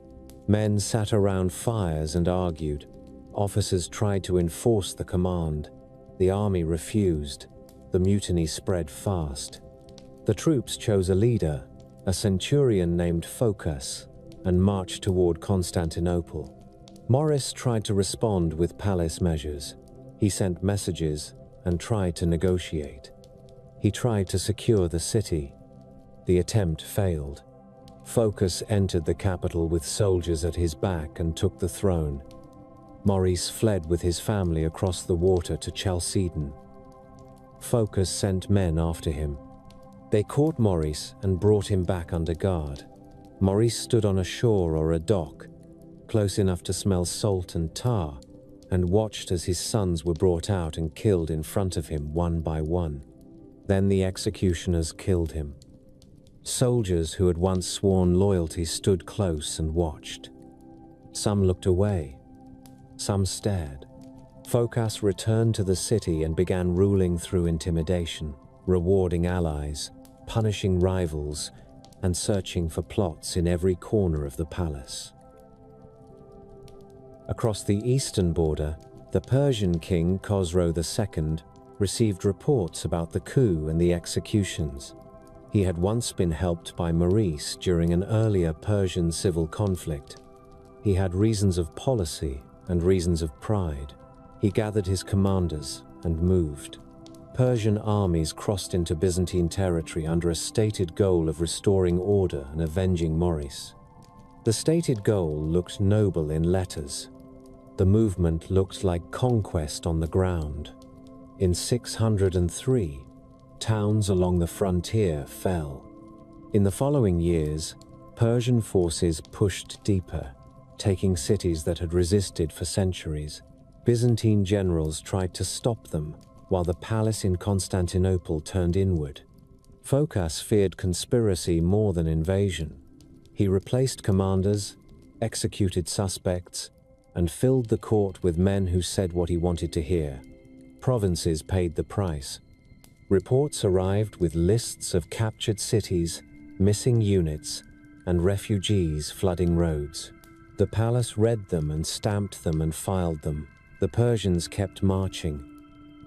Men sat around fires and argued. Officers tried to enforce the command. The army refused. The mutiny spread fast. The troops chose a leader, a centurion named Phocas, and marched toward Constantinople. Maurice tried to respond with palace measures. He sent messages and tried to negotiate. He tried to secure the city. The attempt failed. Phocas entered the capital with soldiers at his back and took the throne. Maurice fled with his family across the water to Chalcedon. Phocas sent men after him. They caught Maurice and brought him back under guard. Maurice stood on a shore or a dock, close enough to smell salt and tar, and watched as his sons were brought out and killed in front of him one by one. Then the executioners killed him. Soldiers who had once sworn loyalty stood close and watched. Some looked away. Some stared. Phocas returned to the city and began ruling through intimidation, rewarding allies, punishing rivals, and searching for plots in every corner of the palace. Across the eastern border, the Persian king Khosrow II received reports about the coup and the executions. He had once been helped by Maurice during an earlier Persian civil conflict. He had reasons of policy and reasons of pride. He gathered his commanders and moved. Persian armies crossed into Byzantine territory under a stated goal of restoring order and avenging Maurice. The stated goal looked noble in letters. The movement looked like conquest on the ground. In 603, towns along the frontier fell. In the following years, Persian forces pushed deeper, taking cities that had resisted for centuries. Byzantine generals tried to stop them, while the palace in Constantinople turned inward. Phocas feared conspiracy more than invasion. He replaced commanders, executed suspects, and filled the court with men who said what he wanted to hear. Provinces paid the price. Reports arrived with lists of captured cities, missing units, and refugees flooding roads. The palace read them and stamped them and filed them. The Persians kept marching.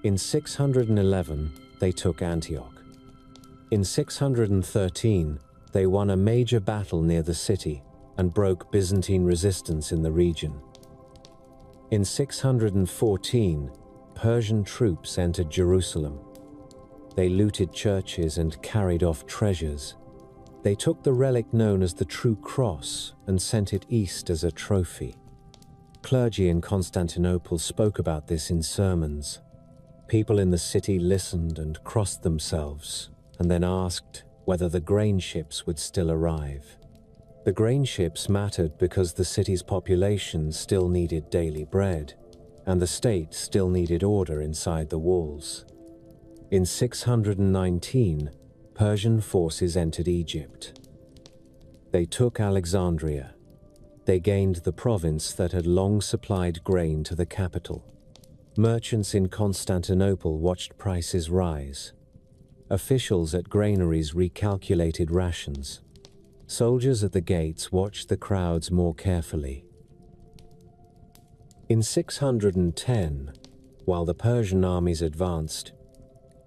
In 611, they took Antioch. In 613, they won a major battle near the city and broke Byzantine resistance in the region. In 614, Persian troops entered Jerusalem. They looted churches and carried off treasures. They took the relic known as the True Cross and sent it east as a trophy. Clergy in Constantinople spoke about this in sermons. People in the city listened and crossed themselves, and then asked whether the grain ships would still arrive. The grain ships mattered because the city's population still needed daily bread, and the state still needed order inside the walls. In 619, Persian forces entered Egypt. They took Alexandria. They gained the province that had long supplied grain to the capital. Merchants in Constantinople watched prices rise. Officials at granaries recalculated rations. Soldiers at the gates watched the crowds more carefully. In 610, while the Persian armies advanced,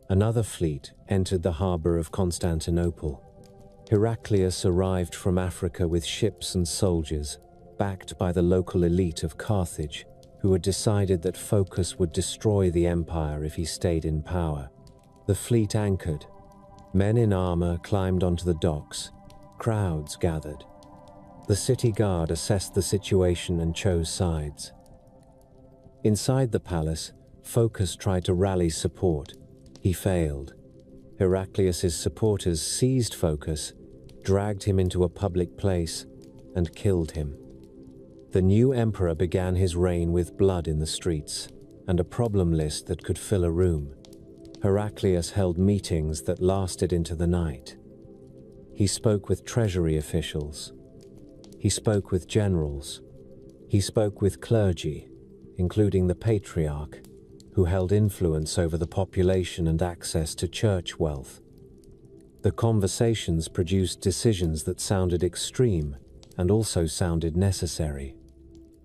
another fleet entered the harbor of Constantinople. Heraclius arrived from Africa with ships and soldiers, backed by the local elite of Carthage, who had decided that Phocas would destroy the empire if he stayed in power. The fleet anchored. Men in armor climbed onto the docks. Crowds gathered. The city guard assessed the situation and chose sides. Inside the palace, Phocas tried to rally support. He failed. Heraclius's supporters seized Phocas, dragged him into a public place, and killed him. The new emperor began his reign with blood in the streets and a problem list that could fill a room. Heraclius held meetings that lasted into the night. He spoke with treasury officials. He spoke with generals. He spoke with clergy, including the patriarch, who held influence over the population and access to church wealth. The conversations produced decisions that sounded extreme and also sounded necessary.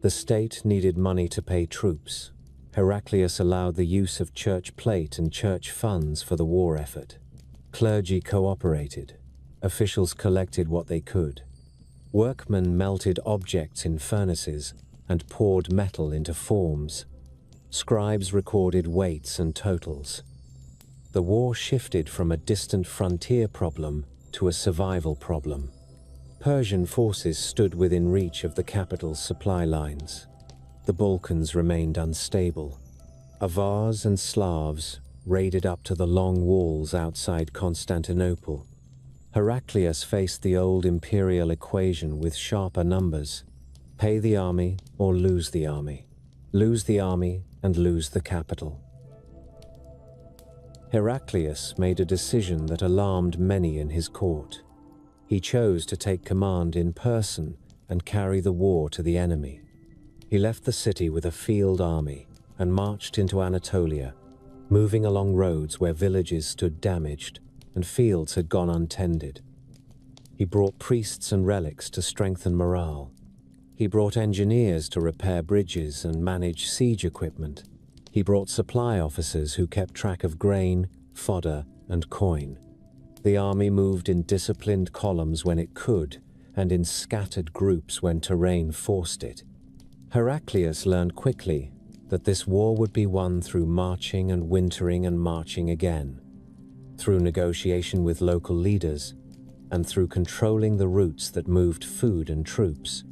The state needed money to pay troops. Heraclius allowed the use of church plate and church funds for the war effort. Clergy cooperated. Officials collected what they could. Workmen melted objects in furnaces and poured metal into forms. Scribes recorded weights and totals. The war shifted from a distant frontier problem to a survival problem. Persian forces stood within reach of the capital's supply lines. The Balkans remained unstable. Avars and Slavs raided up to the long walls outside Constantinople. Heraclius faced the old imperial equation with sharper numbers. Pay the army or lose the army. Lose the army and lose the capital. Heraclius made a decision that alarmed many in his court. He chose to take command in person and carry the war to the enemy. He left the city with a field army and marched into Anatolia, moving along roads where villages stood damaged and fields had gone untended. He brought priests and relics to strengthen morale. He brought engineers to repair bridges and manage siege equipment. He brought supply officers who kept track of grain, fodder, and coin. The army moved in disciplined columns when it could, and in scattered groups when terrain forced it. Heraclius learned quickly that this war would be won through marching and wintering and marching again, through negotiation with local leaders, and through controlling the routes that moved food and troops.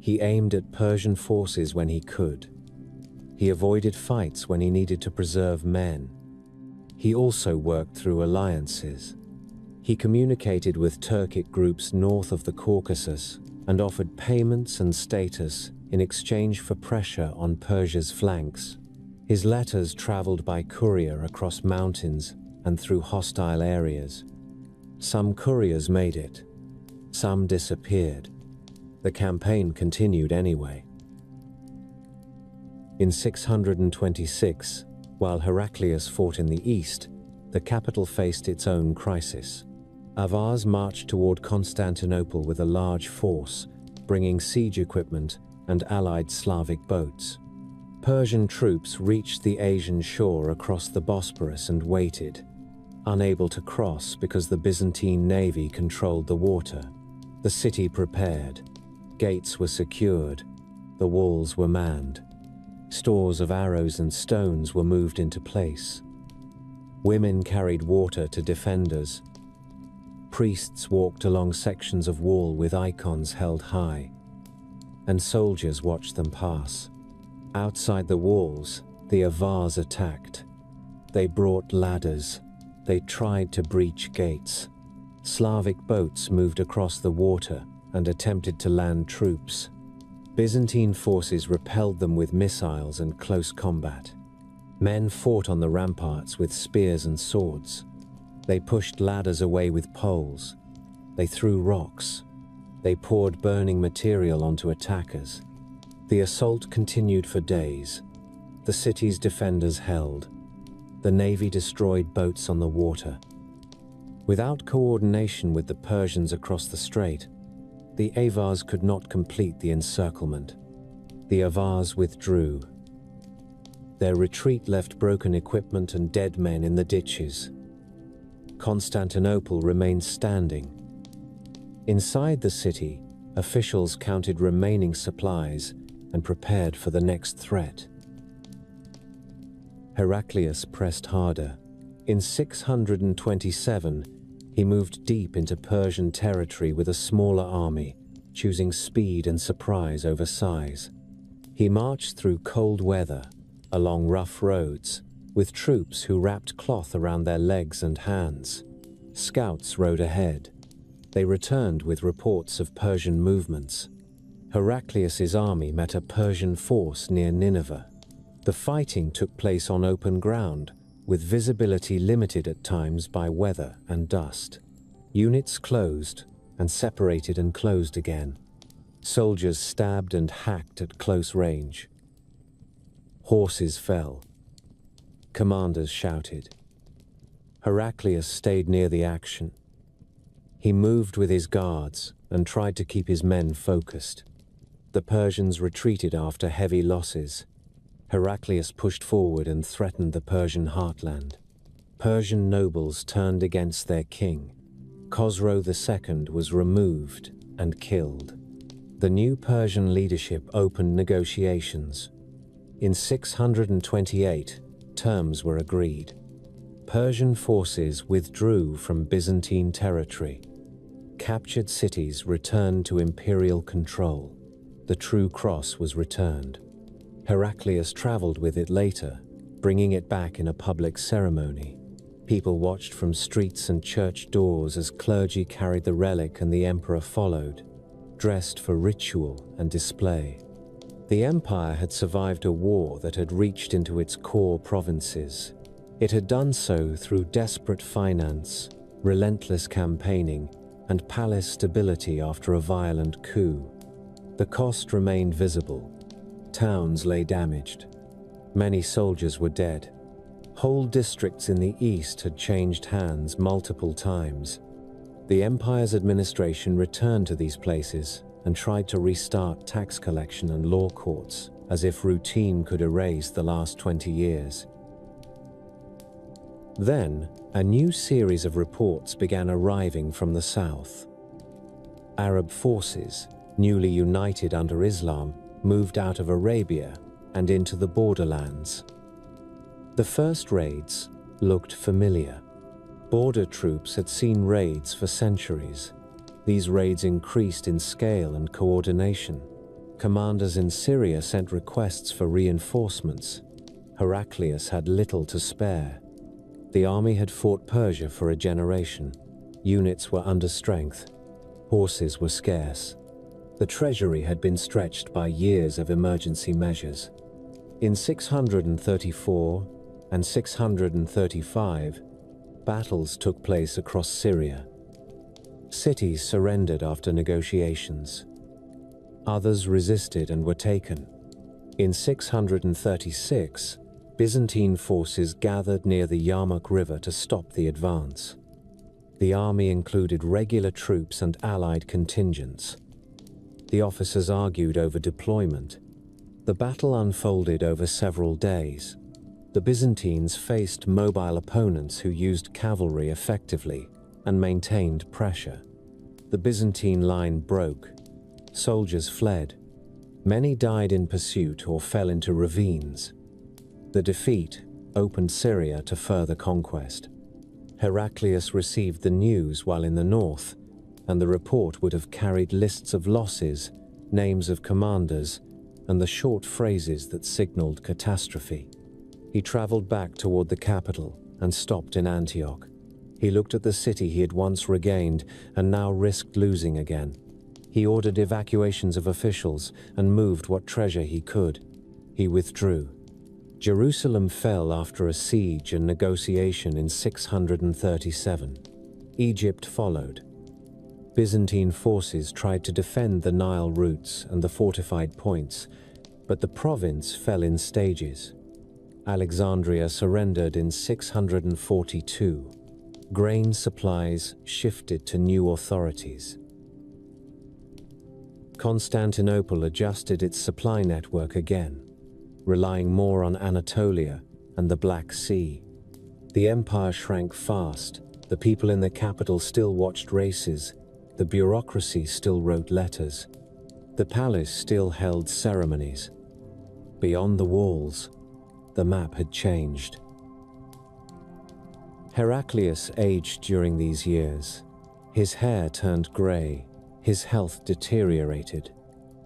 He aimed at Persian forces when he could. He avoided fights when he needed to preserve men. He also worked through alliances. He communicated with Turkic groups north of the Caucasus and offered payments and status in exchange for pressure on Persia's flanks. His letters traveled by courier across mountains and through hostile areas. Some couriers made it. Some disappeared. The campaign continued anyway. In 626, while Heraclius fought in the east, the capital faced its own crisis. Avars marched toward Constantinople with a large force, bringing siege equipment and allied Slavic boats. Persian troops reached the Asian shore across the Bosporus and waited, unable to cross because the Byzantine navy controlled the water. The city prepared. Gates were secured. The walls were manned. Stores of arrows and stones were moved into place. Women carried water to defenders. Priests walked along sections of wall with icons held high, and soldiers watched them pass. Outside the walls, the Avars attacked. They brought ladders. They tried to breach gates. Slavic boats moved across the water and attempted to land troops. Byzantine forces repelled them with missiles and close combat. Men fought on the ramparts with spears and swords. They pushed ladders away with poles. They threw rocks. They poured burning material onto attackers. The assault continued for days. The city's defenders held. The navy destroyed boats on the water. Without coordination with the Persians across the strait, the Avars could not complete the encirclement. The Avars withdrew. Their retreat left broken equipment and dead men in the ditches. Constantinople remained standing. Inside the city, officials counted remaining supplies and prepared for the next threat. Heraclius pressed harder. In 627, he moved deep into Persian territory with a smaller army, choosing speed and surprise over size. He marched through cold weather, along rough roads, with troops who wrapped cloth around their legs and hands. Scouts rode ahead. They returned with reports of Persian movements. Heraclius's army met a Persian force near Nineveh. The fighting took place on open ground, with visibility limited at times by weather and dust. Units closed and separated and closed again. Soldiers stabbed and hacked at close range. Horses fell. Commanders shouted. Heraclius stayed near the action. He moved with his guards and tried to keep his men focused. The Persians retreated after heavy losses. Heraclius pushed forward and threatened the Persian heartland. Persian nobles turned against their king. Khosrow II was removed and killed. The new Persian leadership opened negotiations. In 628, terms were agreed. Persian forces withdrew from Byzantine territory. Captured cities returned to imperial control. The true cross was returned. Heraclius traveled with it later, bringing it back in a public ceremony. People watched from streets and church doors as clergy carried the relic and the emperor followed, dressed for ritual and display. The empire had survived a war that had reached into its core provinces. It had done so through desperate finance, relentless campaigning, and palace stability after a violent coup. The cost remained visible. Towns lay damaged. Many soldiers were dead. Whole districts in the east had changed hands multiple times. The empire's administration returned to these places and tried to restart tax collection and law courts, as if routine could erase the last 20 years. Then, a new series of reports began arriving from the south. Arab forces, newly united under Islam, moved out of Arabia and into the borderlands. The first raids looked familiar. Border troops had seen raids for centuries. These raids increased in scale and coordination. Commanders in Syria sent requests for reinforcements. Heraclius had little to spare. The army had fought Persia for a generation. Units were under strength. Horses were scarce. The treasury had been stretched by years of emergency measures. In 634 and 635, battles took place across Syria. Cities surrendered after negotiations. Others resisted and were taken. In 636, Byzantine forces gathered near the Yarmouk River to stop the advance. The army included regular troops and allied contingents. The officers argued over deployment. The battle unfolded over several days. The Byzantines faced mobile opponents who used cavalry effectively and maintained pressure. The Byzantine line broke. Soldiers fled. Many died in pursuit or fell into ravines. The defeat opened Syria to further conquest. Heraclius received the news while in the north, and the report would have carried lists of losses, names of commanders, and the short phrases that signaled catastrophe. He traveled back toward the capital and stopped in Antioch. He looked at the city he had once regained and now risked losing again. He ordered evacuations of officials and moved what treasure he could. He withdrew. Jerusalem fell after a siege and negotiation in 637. Egypt followed. Byzantine forces tried to defend the Nile routes and the fortified points, but the province fell in stages. Alexandria surrendered in 642. Grain supplies shifted to new authorities. Constantinople adjusted its supply network again, relying more on Anatolia and the Black Sea. The empire shrank fast. The people in the capital still watched races. The bureaucracy still wrote letters. The palace still held ceremonies. Beyond the walls, the map had changed. Heraclius aged during these years. His hair turned grey. His health deteriorated.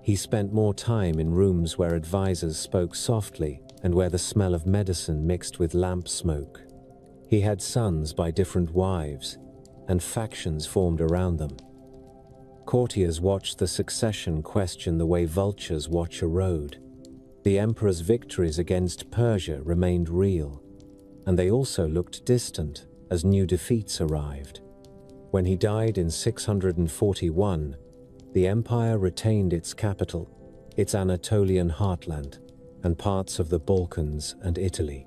He spent more time in rooms where advisors spoke softly and where the smell of medicine mixed with lamp smoke. He had sons by different wives, and factions formed around them. Courtiers watched the succession question the way vultures watch a road. The emperor's victories against Persia remained real, and they also looked distant as new defeats arrived. When he died in 641, the empire retained its capital, its Anatolian heartland, and parts of the Balkans and Italy.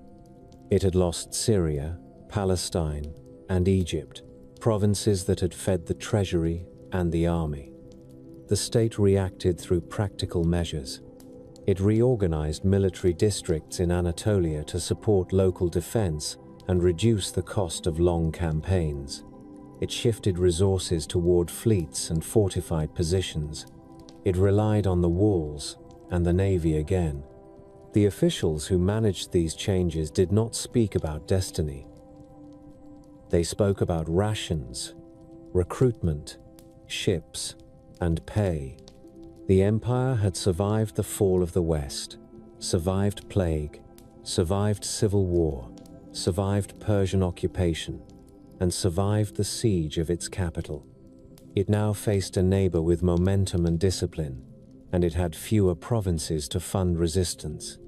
It had lost Syria, Palestine, and Egypt, provinces that had fed the treasury and the army. The state reacted through practical measures. It reorganized military districts in Anatolia to support local defense and reduce the cost of long campaigns. It shifted resources toward fleets and fortified positions. It relied on the walls and the navy again. The officials who managed these changes did not speak about destiny. They spoke about rations, recruitment, ships, and pay. The empire had survived the fall of the West, survived plague, survived civil war, survived Persian occupation, and survived the siege of its capital. It now faced a neighbor with momentum and discipline, and it had fewer provinces to fund resistance.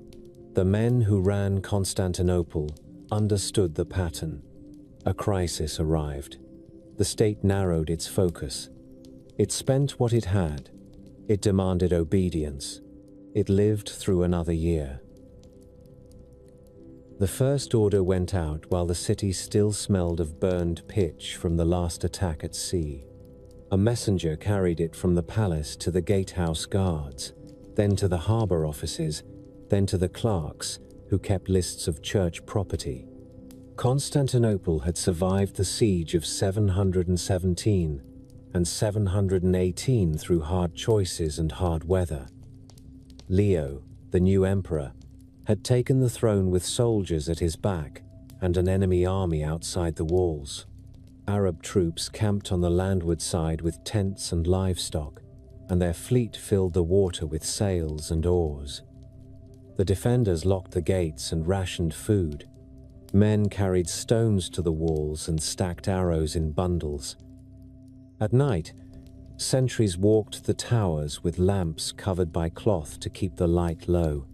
The men who ran Constantinople understood the pattern. A crisis arrived. The state narrowed its focus. It spent what it had. It demanded obedience. It lived through another year. The first order went out while the city still smelled of burned pitch from the last attack at sea. A messenger carried it from the palace to the gatehouse guards, then to the harbor offices, then to the clerks who kept lists of church property. Constantinople had survived the siege of 717 and 718 through hard choices and hard weather. Leo, the new emperor, had taken the throne with soldiers at his back and an enemy army outside the walls. Arab troops camped on the landward side with tents and livestock, and their fleet filled the water with sails and oars. The defenders locked the gates and rationed food. Men carried stones to the walls and stacked arrows in bundles. At night, sentries walked the towers with lamps covered by cloth to keep the light low.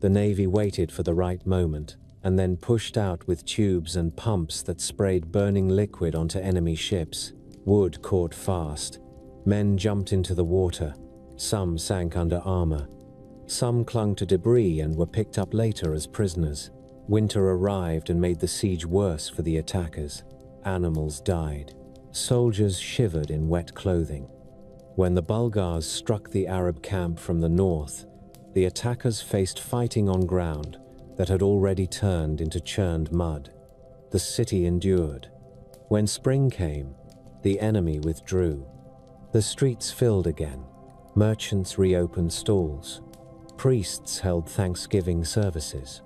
The navy waited for the right moment and then pushed out with tubes and pumps that sprayed burning liquid onto enemy ships. Wood caught fast. Men jumped into the water. Some sank under armor. Some clung to debris and were picked up later as prisoners. Winter arrived and made the siege worse for the attackers. Animals died. Soldiers shivered in wet clothing. When the Bulgars struck the Arab camp from the north, the attackers faced fighting on ground that had already turned into churned mud. The city endured. When spring came, the enemy withdrew. The streets filled again. Merchants reopened stalls. Priests held Thanksgiving services.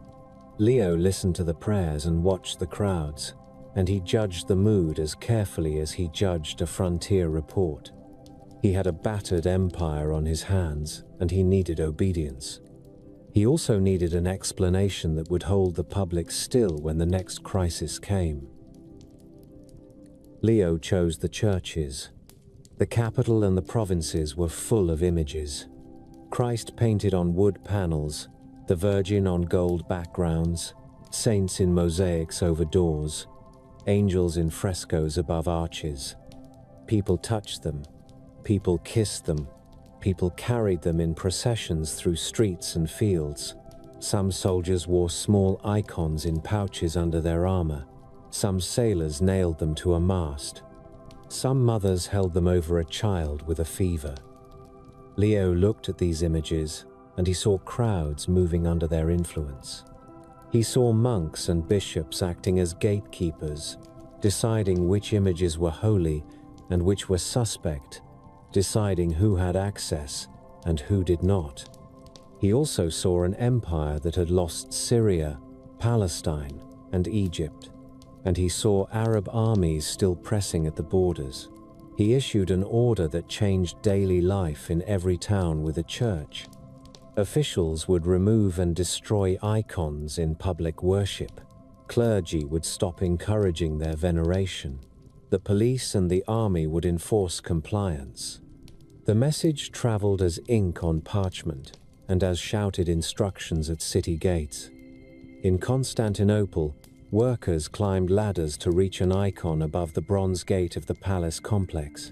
Leo listened to the prayers and watched the crowds, and he judged the mood as carefully as he judged a frontier report. He had a battered empire on his hands, and he needed obedience. He also needed an explanation that would hold the public still when the next crisis came. Leo chose the churches. The capital and the provinces were full of images. Christ painted on wood panels, the Virgin on gold backgrounds, saints in mosaics over doors, angels in frescoes above arches. People touched them, people kissed them, people carried them in processions through streets and fields. Some soldiers wore small icons in pouches under their armor. Some sailors nailed them to a mast. Some mothers held them over a child with a fever. Leo looked at these images, and he saw crowds moving under their influence. He saw monks and bishops acting as gatekeepers, deciding which images were holy and which were suspect, deciding who had access and who did not. He also saw an empire that had lost Syria, Palestine, and Egypt, and he saw Arab armies still pressing at the borders. He issued an order that changed daily life in every town with a church. Officials would remove and destroy icons in public worship. Clergy would stop encouraging their veneration. The police and the army would enforce compliance. The message traveled as ink on parchment and as shouted instructions at city gates. In Constantinople, workers climbed ladders to reach an icon above the bronze gate of the palace complex.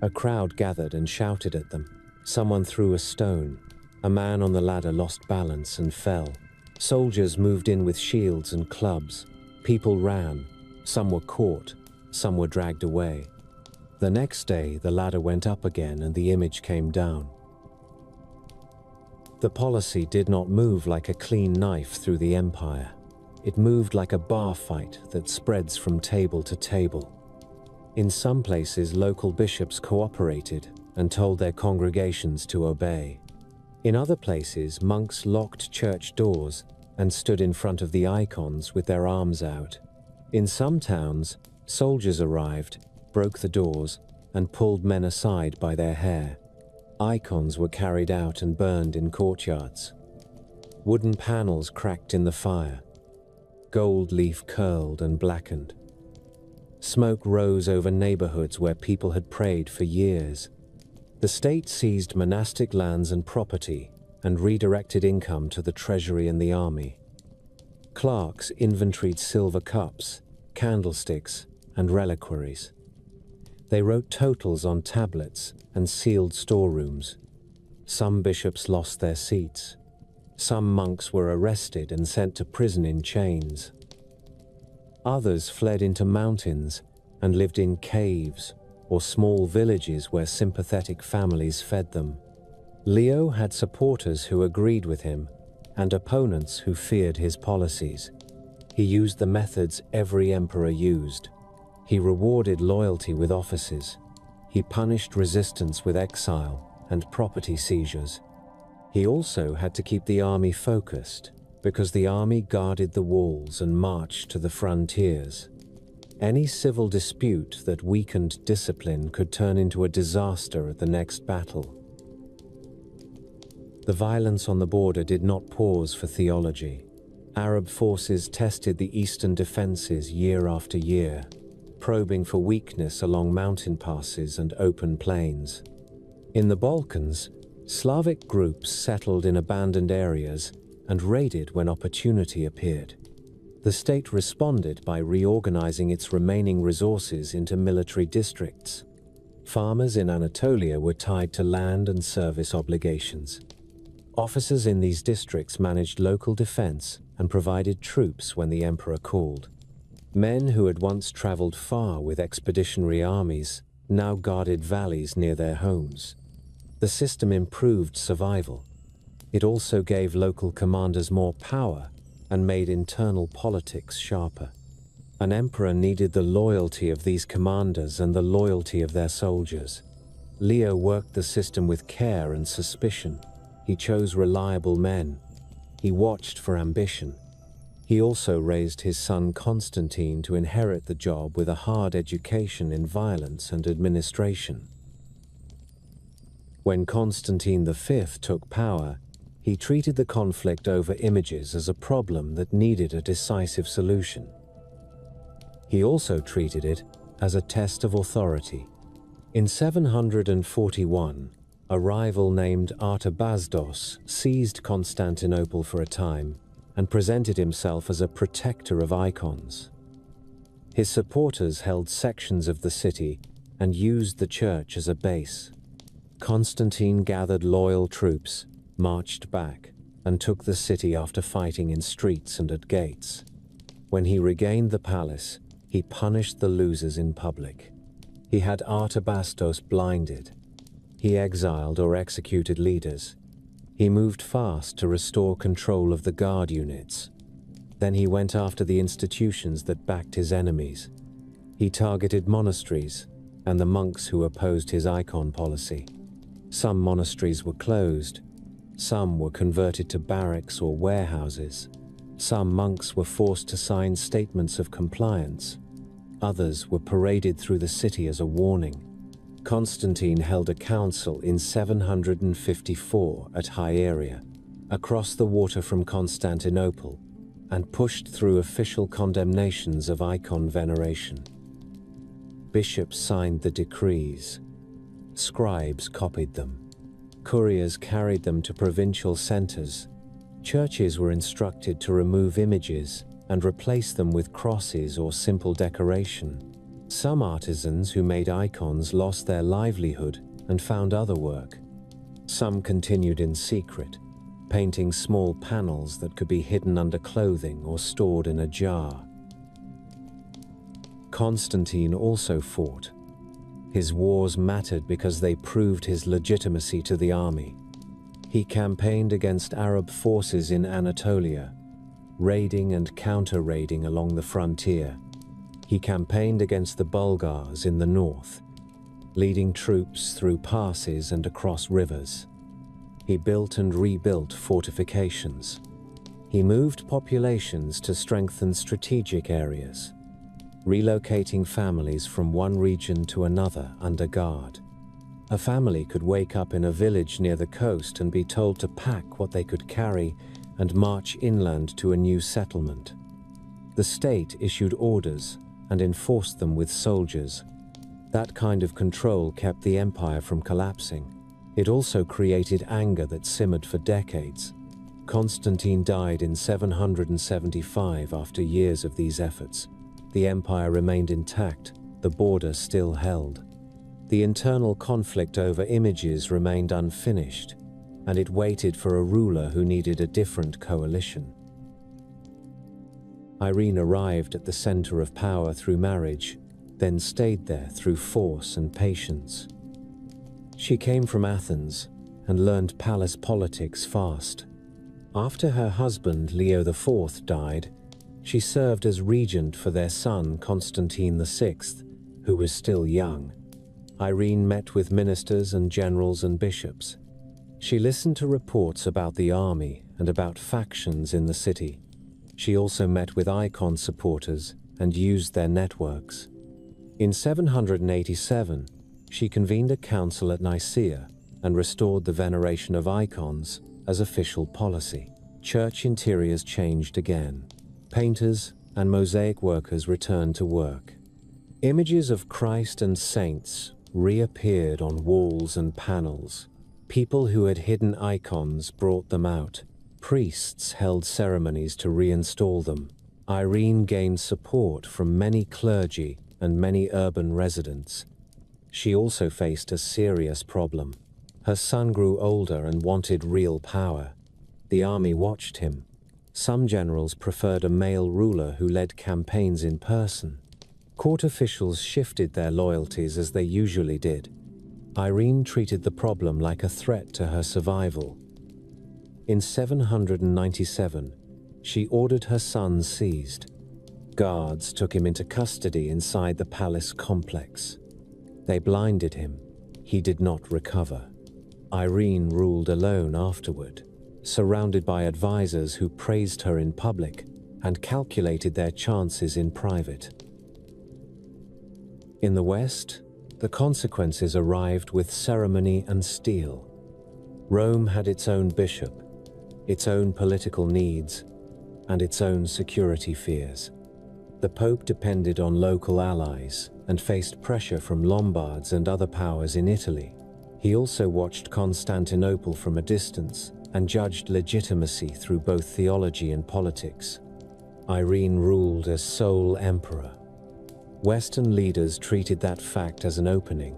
A crowd gathered and shouted at them. Someone threw a stone. A man on the ladder lost balance and fell. Soldiers moved in with shields and clubs. People ran. Some were caught. Some were dragged away. The next day, the ladder went up again and the image came down. The policy did not move like a clean knife through the empire. It moved like a bar fight that spreads from table to table. In some places, local bishops cooperated and told their congregations to obey. In other places, monks locked church doors and stood in front of the icons with their arms out. In some towns, soldiers arrived, broke the doors, and pulled men aside by their hair. Icons were carried out and burned in courtyards. Wooden panels cracked in the fire. Gold leaf curled and blackened. Smoke rose over neighborhoods where people had prayed for years. The state seized monastic lands and property and redirected income to the treasury and the army. Clerks inventoried silver cups, candlesticks, and reliquaries. They wrote totals on tablets and sealed storerooms. Some bishops lost their seats. Some monks were arrested and sent to prison in chains. Others fled into mountains and lived in caves or small villages where sympathetic families fed them. Leo had supporters who agreed with him and opponents who feared his policies. He used the methods every emperor used. He rewarded loyalty with offices. He punished resistance with exile and property seizures. He also had to keep the army focused because the army guarded the walls and marched to the frontiers. Any civil dispute that weakened discipline could turn into a disaster at the next battle. The violence on the border did not pause for theology. Arab forces tested the eastern defenses year after year, probing for weakness along mountain passes and open plains. In the Balkans, Slavic groups settled in abandoned areas and raided when opportunity appeared. The state responded by reorganizing its remaining resources into military districts. Farmers in Anatolia were tied to land and service obligations. Officers in these districts managed local defense and provided troops when the emperor called. Men who had once traveled far with expeditionary armies now guarded valleys near their homes. The system improved survival. It also gave local commanders more power and made internal politics sharper. An emperor needed the loyalty of these commanders and the loyalty of their soldiers. Leo worked the system with care and suspicion. He chose reliable men. He watched for ambition. He also raised his son Constantine to inherit the job with a hard education in violence and administration. When Constantine V took power, he treated the conflict over images as a problem that needed a decisive solution. He also treated it as a test of authority. In 741, a rival named Artabazdos seized Constantinople for a time and presented himself as a protector of icons. His supporters held sections of the city and used the church as a base. Constantine gathered loyal troops, marched back, and took the city after fighting in streets and at gates. When he regained the palace, he punished the losers in public. He had Artabasdos blinded. He exiled or executed leaders. He moved fast to restore control of the guard units. Then he went after the institutions that backed his enemies. He targeted monasteries and the monks who opposed his icon policy. Some monasteries were closed. Some were converted to barracks or warehouses. Some monks were forced to sign statements of compliance. Others were paraded through the city as a warning. Constantine held a council in 754 at Hieria, across the water from Constantinople, and pushed through official condemnations of icon veneration. Bishops signed the decrees. Scribes copied them. Couriers carried them to provincial centers. Churches were instructed to remove images and replace them with crosses or simple decoration. Some artisans who made icons lost their livelihood and found other work. Some continued in secret, painting small panels that could be hidden under clothing or stored in a jar. Constantine also fought. His wars mattered because they proved his legitimacy to the army. He campaigned against Arab forces in Anatolia, raiding and counter-raiding along the frontier. He campaigned against the Bulgars in the north, leading troops through passes and across rivers. He built and rebuilt fortifications. He moved populations to strengthen strategic areas, relocating families from one region to another under guard. A family could wake up in a village near the coast and be told to pack what they could carry and march inland to a new settlement. The state issued orders and enforced them with soldiers. That kind of control kept the empire from collapsing. It also created anger that simmered for decades. Constantine died in 775 after years of these efforts. The empire remained intact, the border still held. The internal conflict over images remained unfinished, and it waited for a ruler who needed a different coalition. Irene arrived at the center of power through marriage, then stayed there through force and patience. She came from Athens and learned palace politics fast. After her husband Leo IV died, she served as regent for their son Constantine VI, who was still young. Irene met with ministers and generals and bishops. She listened to reports about the army and about factions in the city. She also met with icon supporters and used their networks. In 787, she convened a council at Nicaea and restored the veneration of icons as official policy. Church interiors changed again. Painters and mosaic workers returned to work. Images of Christ and saints reappeared on walls and panels. People who had hidden icons brought them out. Priests held ceremonies to reinstall them. Irene gained support from many clergy and many urban residents. She also faced a serious problem. Her son grew older and wanted real power. The army watched him. Some generals preferred a male ruler who led campaigns in person. Court officials shifted their loyalties as they usually did. Irene treated the problem like a threat to her survival. In 797, she ordered her son seized. Guards took him into custody inside the palace complex. They blinded him. He did not recover. Irene ruled alone afterward, surrounded by advisors who praised her in public and calculated their chances in private. In the West, the consequences arrived with ceremony and steel. Rome had its own bishop, its own political needs, and its own security fears. The Pope depended on local allies and faced pressure from Lombards and other powers in Italy. He also watched Constantinople from a distance and judged legitimacy through both theology and politics. Irene ruled as sole emperor. Western leaders treated that fact as an opening.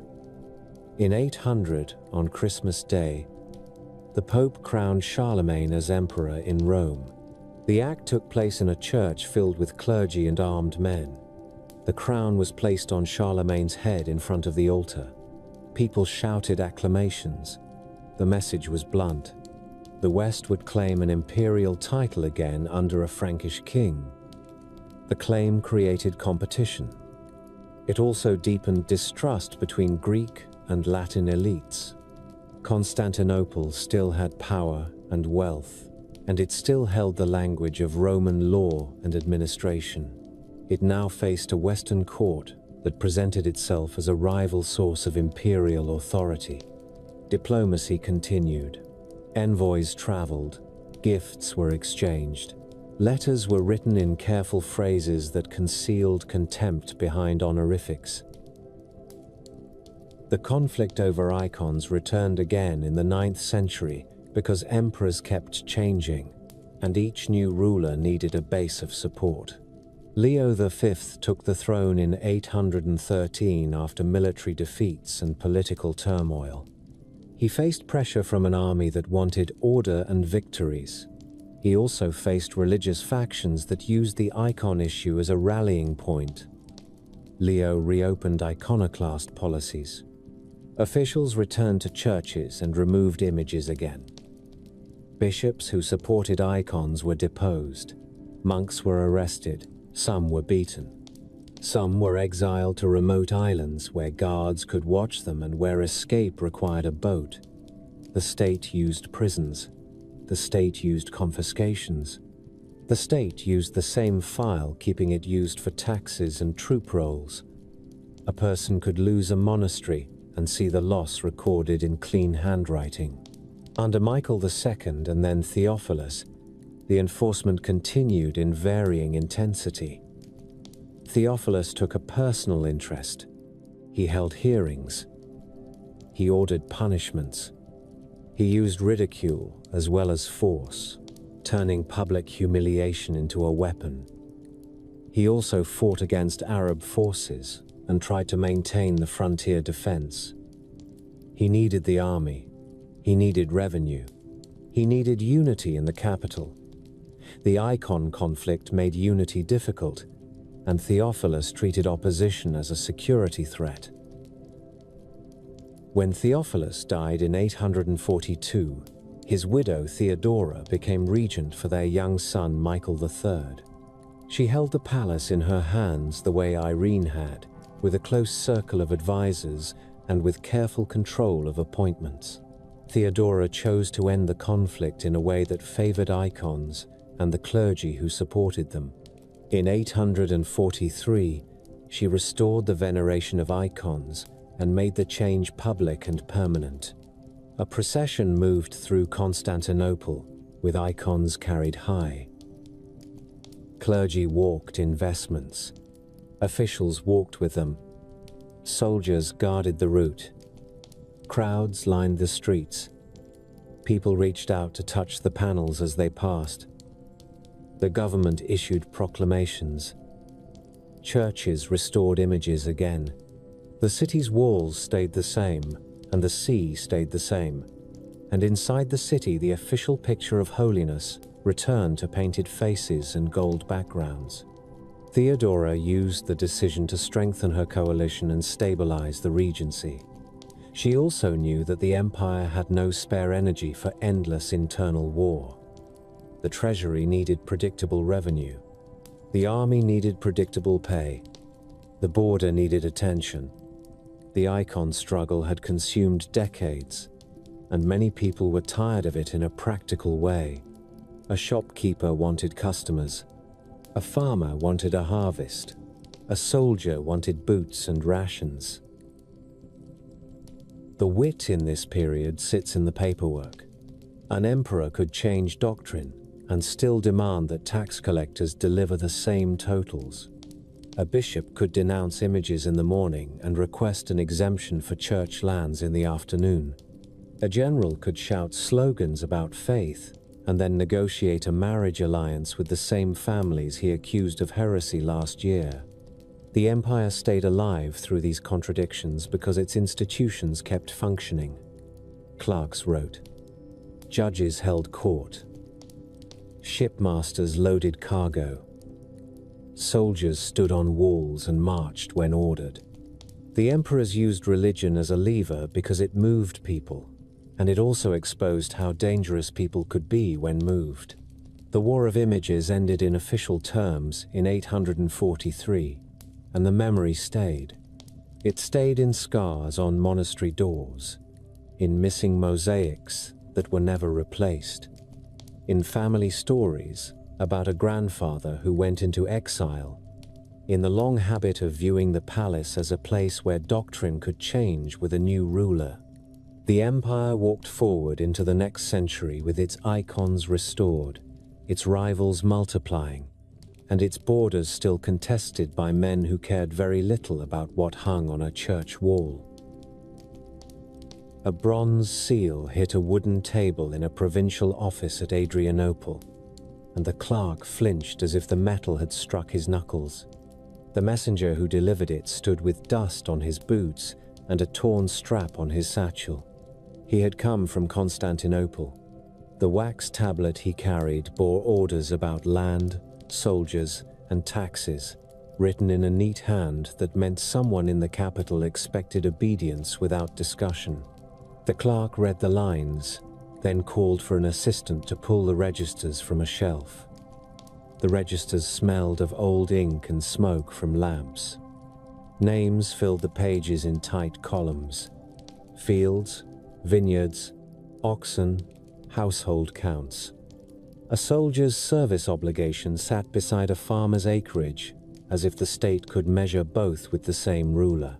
In 800, on Christmas Day, the Pope crowned Charlemagne as emperor in Rome. The act took place in a church filled with clergy and armed men. The crown was placed on Charlemagne's head in front of the altar. People shouted acclamations. The message was blunt. The West would claim an imperial title again under a Frankish king. The claim created competition. It also deepened distrust between Greek and Latin elites. Constantinople still had power and wealth, and it still held the language of Roman law and administration. It now faced a Western court that presented itself as a rival source of imperial authority. Diplomacy continued. Envoys traveled. Gifts were exchanged. Letters were written in careful phrases that concealed contempt behind honorifics. The conflict over icons returned again in the 9th century because emperors kept changing, and each new ruler needed a base of support. Leo V took the throne in 813 after military defeats and political turmoil. He faced pressure from an army that wanted order and victories. He also faced religious factions that used the icon issue as a rallying point. Leo reopened iconoclast policies. Officials returned to churches and removed images again. Bishops who supported icons were deposed. Monks were arrested. Some were beaten. Some were exiled to remote islands where guards could watch them and where escape required a boat. The state used prisons. The state used confiscations. The state used the same file, keeping it used for taxes and troop rolls. A person could lose a monastery and see the loss recorded in clean handwriting. Under Michael II and then Theophilus, the enforcement continued in varying intensity. Theophilus took a personal interest. He held hearings. He ordered punishments. He used ridicule as well as force, turning public humiliation into a weapon. He also fought against Arab forces and tried to maintain the frontier defense. He needed the army. He needed revenue. He needed unity in the capital. The icon conflict made unity difficult, and Theophilus treated opposition as a security threat. When Theophilus died in 842, his widow Theodora became regent for their young son Michael III. She held the palace in her hands the way Irene had, with a close circle of advisors and with careful control of appointments. Theodora chose to end the conflict in a way that favored icons and the clergy who supported them. In 843, she restored the veneration of icons and made the change public and permanent. A procession moved through Constantinople, with icons carried high. Clergy walked in vestments. Officials walked with them. Soldiers guarded the route. Crowds lined the streets. People reached out to touch the panels as they passed. The government issued proclamations. Churches restored images again. The city's walls stayed the same, and the sea stayed the same. And inside the city, the official picture of holiness returned to painted faces and gold backgrounds. Theodora used the decision to strengthen her coalition and stabilize the regency. She also knew that the empire had no spare energy for endless internal war. The treasury needed predictable revenue. The army needed predictable pay. The border needed attention. The icon struggle had consumed decades, and many people were tired of it in a practical way. A shopkeeper wanted customers. A farmer wanted a harvest. A soldier wanted boots and rations. The wit in this period sits in the paperwork. An emperor could change doctrine and still demand that tax collectors deliver the same totals. A bishop could denounce images in the morning and request an exemption for church lands in the afternoon. A general could shout slogans about faith and then negotiate a marriage alliance with the same families he accused of heresy last year. The empire stayed alive through these contradictions because its institutions kept functioning. Clerks wrote. Judges held court. Shipmasters loaded cargo. Soldiers stood on walls and marched when ordered. The emperors used religion as a lever because it moved people, and it also exposed how dangerous people could be when moved. The War of Images ended in official terms in 843, and the memory stayed. It stayed in scars on monastery doors, in missing mosaics that were never replaced, in family stories about a grandfather who went into exile, in the long habit of viewing the palace as a place where doctrine could change with a new ruler. The empire walked forward into the next century with its icons restored, its rivals multiplying, and its borders still contested by men who cared very little about what hung on a church wall. A bronze seal hit a wooden table in a provincial office at Adrianople, and the clerk flinched as if the metal had struck his knuckles. The messenger who delivered it stood with dust on his boots and a torn strap on his satchel. He had come from Constantinople. The wax tablet he carried bore orders about land, soldiers, and taxes, written in a neat hand that meant someone in the capital expected obedience without discussion. The clerk read the lines, then called for an assistant to pull the registers from a shelf. The registers smelled of old ink and smoke from lamps. Names filled the pages in tight columns. Fields, vineyards, oxen, household counts. A soldier's service obligation sat beside a farmer's acreage, as if the state could measure both with the same ruler.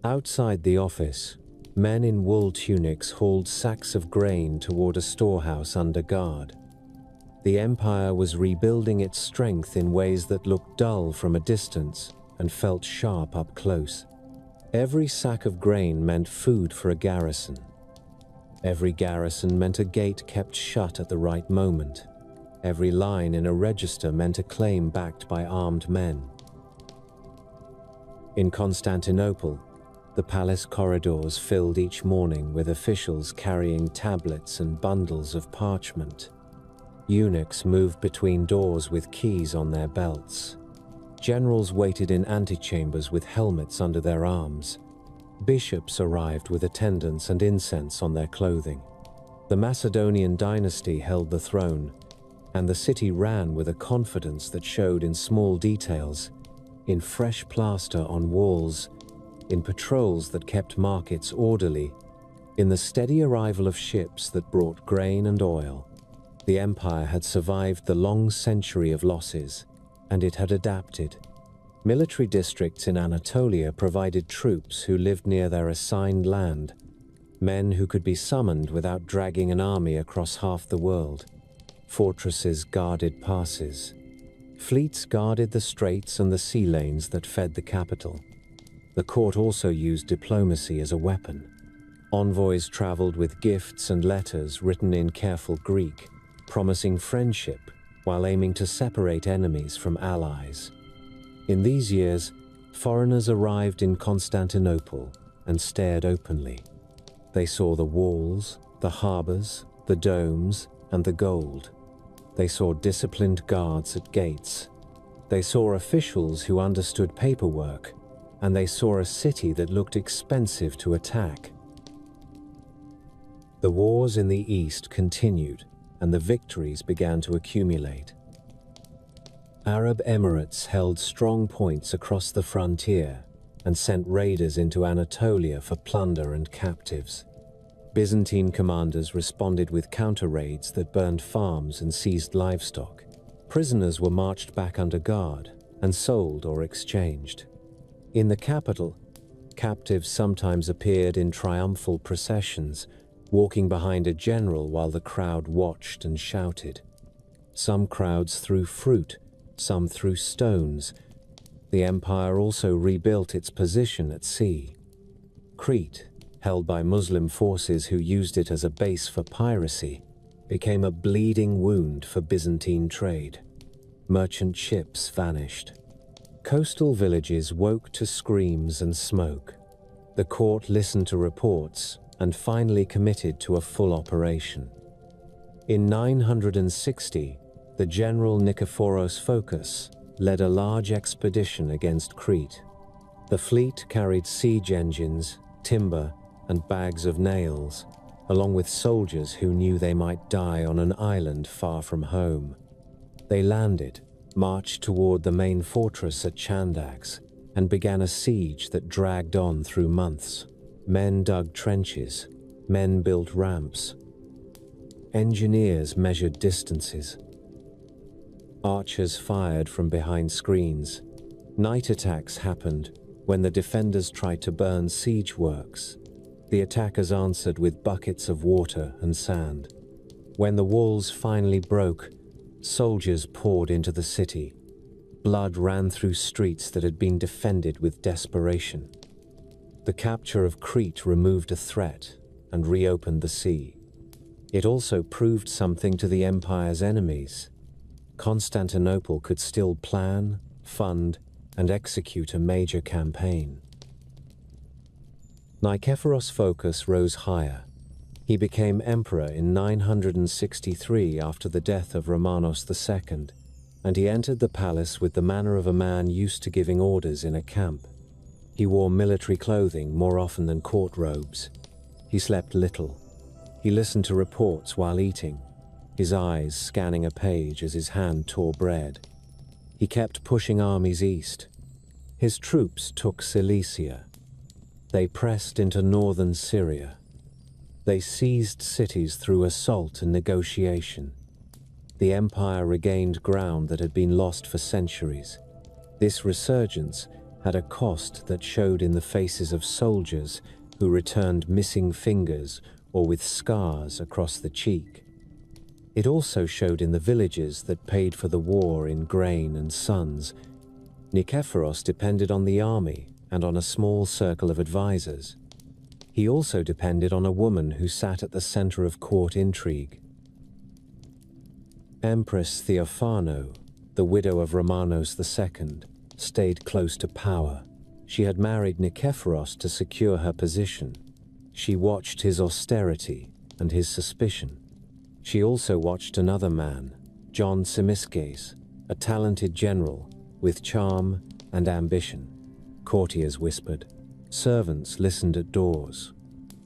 Outside the office, men in wool tunics hauled sacks of grain toward a storehouse under guard. The empire was rebuilding its strength in ways that looked dull from a distance and felt sharp up close. Every sack of grain meant food for a garrison. Every garrison meant a gate kept shut at the right moment. Every line in a register meant a claim backed by armed men. In Constantinople, the palace corridors filled each morning with officials carrying tablets and bundles of parchment. Eunuchs moved between doors with keys on their belts. Generals waited in antechambers with helmets under their arms. Bishops arrived with attendants and incense on their clothing. The Macedonian dynasty held the throne, and the city ran with a confidence that showed in small details, in fresh plaster on walls, in patrols that kept markets orderly, in the steady arrival of ships that brought grain and oil. The empire had survived the long century of losses, and it had adapted. Military districts in Anatolia provided troops who lived near their assigned land, men who could be summoned without dragging an army across half the world. Fortresses guarded passes. Fleets guarded the straits and the sea lanes that fed the capital. The court also used diplomacy as a weapon. Envoys traveled with gifts and letters written in careful Greek, promising friendship while aiming to separate enemies from allies. In these years, foreigners arrived in Constantinople and stared openly. They saw the walls, the harbors, the domes, and the gold. They saw disciplined guards at gates. They saw officials who understood paperwork, and they saw a city that looked expensive to attack. The wars in the east continued, and the victories began to accumulate. Arab emirates held strong points across the frontier and sent raiders into Anatolia for plunder and captives. Byzantine commanders responded with counter-raids that burned farms and seized livestock. Prisoners were marched back under guard and sold or exchanged. In the capital, captives sometimes appeared in triumphal processions, walking behind a general while the crowd watched and shouted. Some crowds threw fruit, some threw stones, The empire also rebuilt its position at sea. Crete, held by Muslim forces who used it as a base for piracy, became a bleeding wound for Byzantine trade. Merchant ships vanished. Coastal villages woke to screams and smoke. The court listened to reports and finally committed to a full operation. In 960, the general Nikephoros Phocas led a large expedition against Crete. The fleet carried siege engines, timber, and bags of nails, along with soldiers who knew they might die on an island far from home. They landed, marched toward the main fortress at Chandax, and began a siege that dragged on through months. Men dug trenches, men built ramps. Engineers measured distances. Archers fired from behind screens. Night attacks happened when the defenders tried to burn siege works. The attackers answered with buckets of water and sand. When the walls finally broke, soldiers poured into the city. Blood ran through streets that had been defended with desperation. The capture of Crete removed a threat and reopened the sea. It also proved something to the empire's enemies. Constantinople could still plan, fund, and execute a major campaign. Nikephoros Phocas rose higher. He became emperor in 963 after the death of Romanos II, and he entered the palace with the manner of a man used to giving orders in a camp. He wore military clothing more often than court robes. He slept little. He listened to reports while eating, his eyes scanning a page as his hand tore bread. He kept pushing armies east. His troops took Cilicia. They pressed into northern Syria. They seized cities through assault and negotiation. The empire regained ground that had been lost for centuries. This resurgence had a cost that showed in the faces of soldiers who returned missing fingers or with scars across the cheek. It also showed in the villages that paid for the war in grain and sons. Nikephoros depended on the army and on a small circle of advisors. He also depended on a woman who sat at the center of court intrigue. Empress Theophano, the widow of Romanos II, stayed close to power. She had married Nikephoros to secure her position. She watched his austerity and his suspicion. She also watched another man, John Tzimiskes, a talented general with charm and ambition. Courtiers whispered. Servants listened at doors.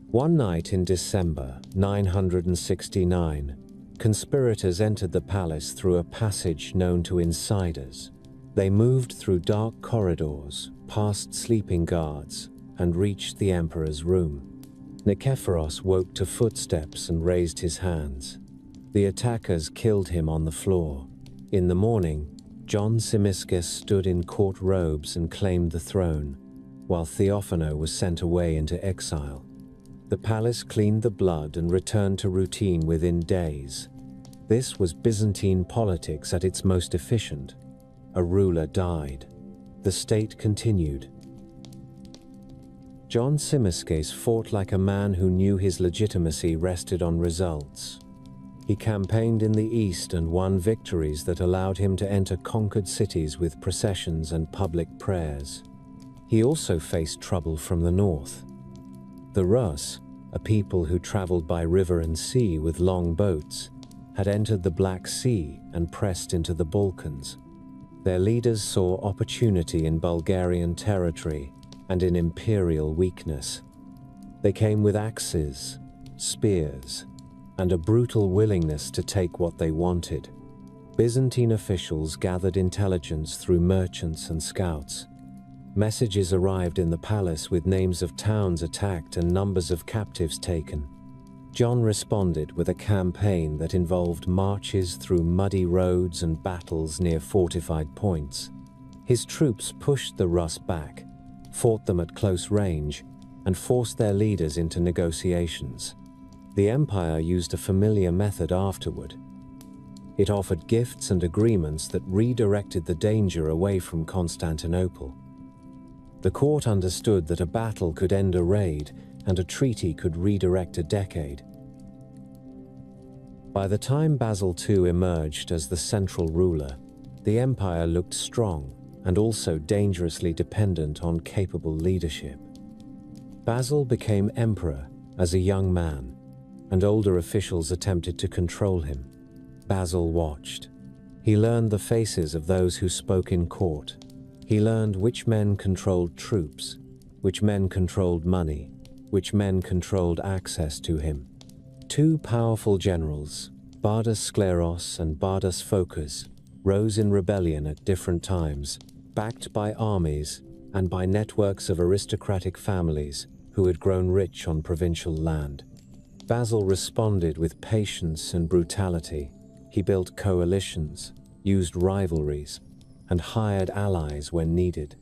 One night in December 969, conspirators entered the palace through a passage known to insiders. They moved through dark corridors, past sleeping guards, and reached the emperor's room. Nikephoros woke to footsteps and raised his hands. The attackers killed him on the floor. In the morning, John Tzimiskes stood in court robes and claimed the throne, while Theophano was sent away into exile. The palace cleaned the blood and returned to routine within days. This was Byzantine politics at its most efficient. A ruler died. The state continued. John Tzimiskes fought like a man who knew his legitimacy rested on results. He campaigned in the east and won victories that allowed him to enter conquered cities with processions and public prayers. He also faced trouble from the north. The Rus, a people who traveled by river and sea with long boats, had entered the Black Sea and pressed into the Balkans. Their leaders saw opportunity in Bulgarian territory and in imperial weakness. They came with axes, spears, and a brutal willingness to take what they wanted. Byzantine officials gathered intelligence through merchants and scouts. Messages arrived in the palace with names of towns attacked and numbers of captives taken. John responded with a campaign that involved marches through muddy roads and battles near fortified points. His troops pushed the Rus back, fought them at close range, and forced their leaders into negotiations. The empire used a familiar method afterward. It offered gifts and agreements that redirected the danger away from Constantinople. The court understood that a battle could end a raid and a treaty could redirect a decade. By the time Basil II emerged as the central ruler, the empire looked strong and also dangerously dependent on capable leadership. Basil became emperor as a young man, and older officials attempted to control him. Basil watched. He learned the faces of those who spoke in court. He learned which men controlled troops, which men controlled money, which men controlled access to him. Two powerful generals, Bardas Skleros and Bardas Phocas, rose in rebellion at different times, backed by armies and by networks of aristocratic families who had grown rich on provincial land. Basil responded with patience and brutality. He built coalitions, used rivalries, and hired allies when needed.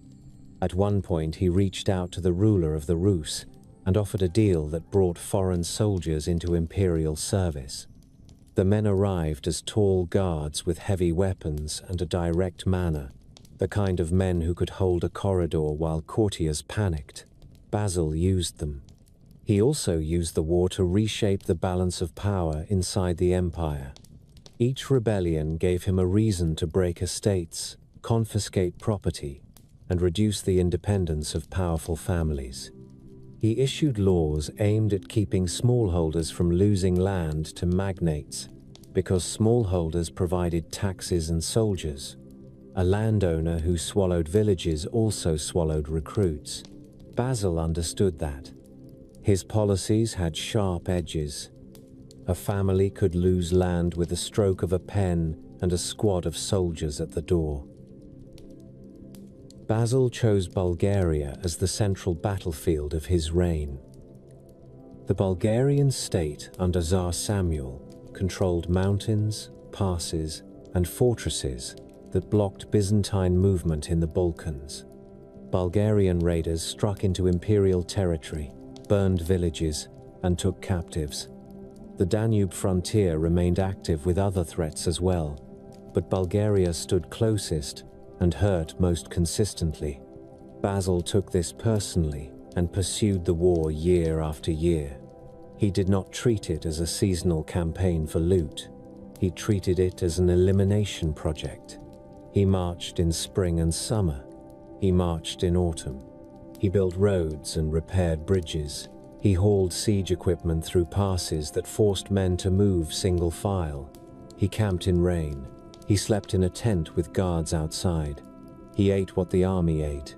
At one point, he reached out to the ruler of the Rus and offered a deal that brought foreign soldiers into imperial service. The men arrived as tall guards with heavy weapons and a direct manner, the kind of men who could hold a corridor while courtiers panicked. Basil used them. He also used the war to reshape the balance of power inside the empire. Each rebellion gave him a reason to break estates, confiscate property, and reduce the independence of powerful families. He issued laws aimed at keeping smallholders from losing land to magnates, because smallholders provided taxes and soldiers. A landowner who swallowed villages also swallowed recruits. Basil understood that. His policies had sharp edges. A family could lose land with the stroke of a pen and a squad of soldiers at the door. Basil chose Bulgaria as the central battlefield of his reign. The Bulgarian state under Tsar Samuel controlled mountains, passes, and fortresses that blocked Byzantine movement in the Balkans. Bulgarian raiders struck into imperial territory, burned villages, and took captives. The Danube frontier remained active with other threats as well, but Bulgaria stood closest and hurt most consistently. Basil took this personally and pursued the war year after year. He did not treat it as a seasonal campaign for loot. He treated it as an elimination project. He marched in spring and summer. He marched in autumn. He built roads and repaired bridges. He hauled siege equipment through passes that forced men to move single file. He camped in rain. He slept in a tent with guards outside. He ate what the army ate.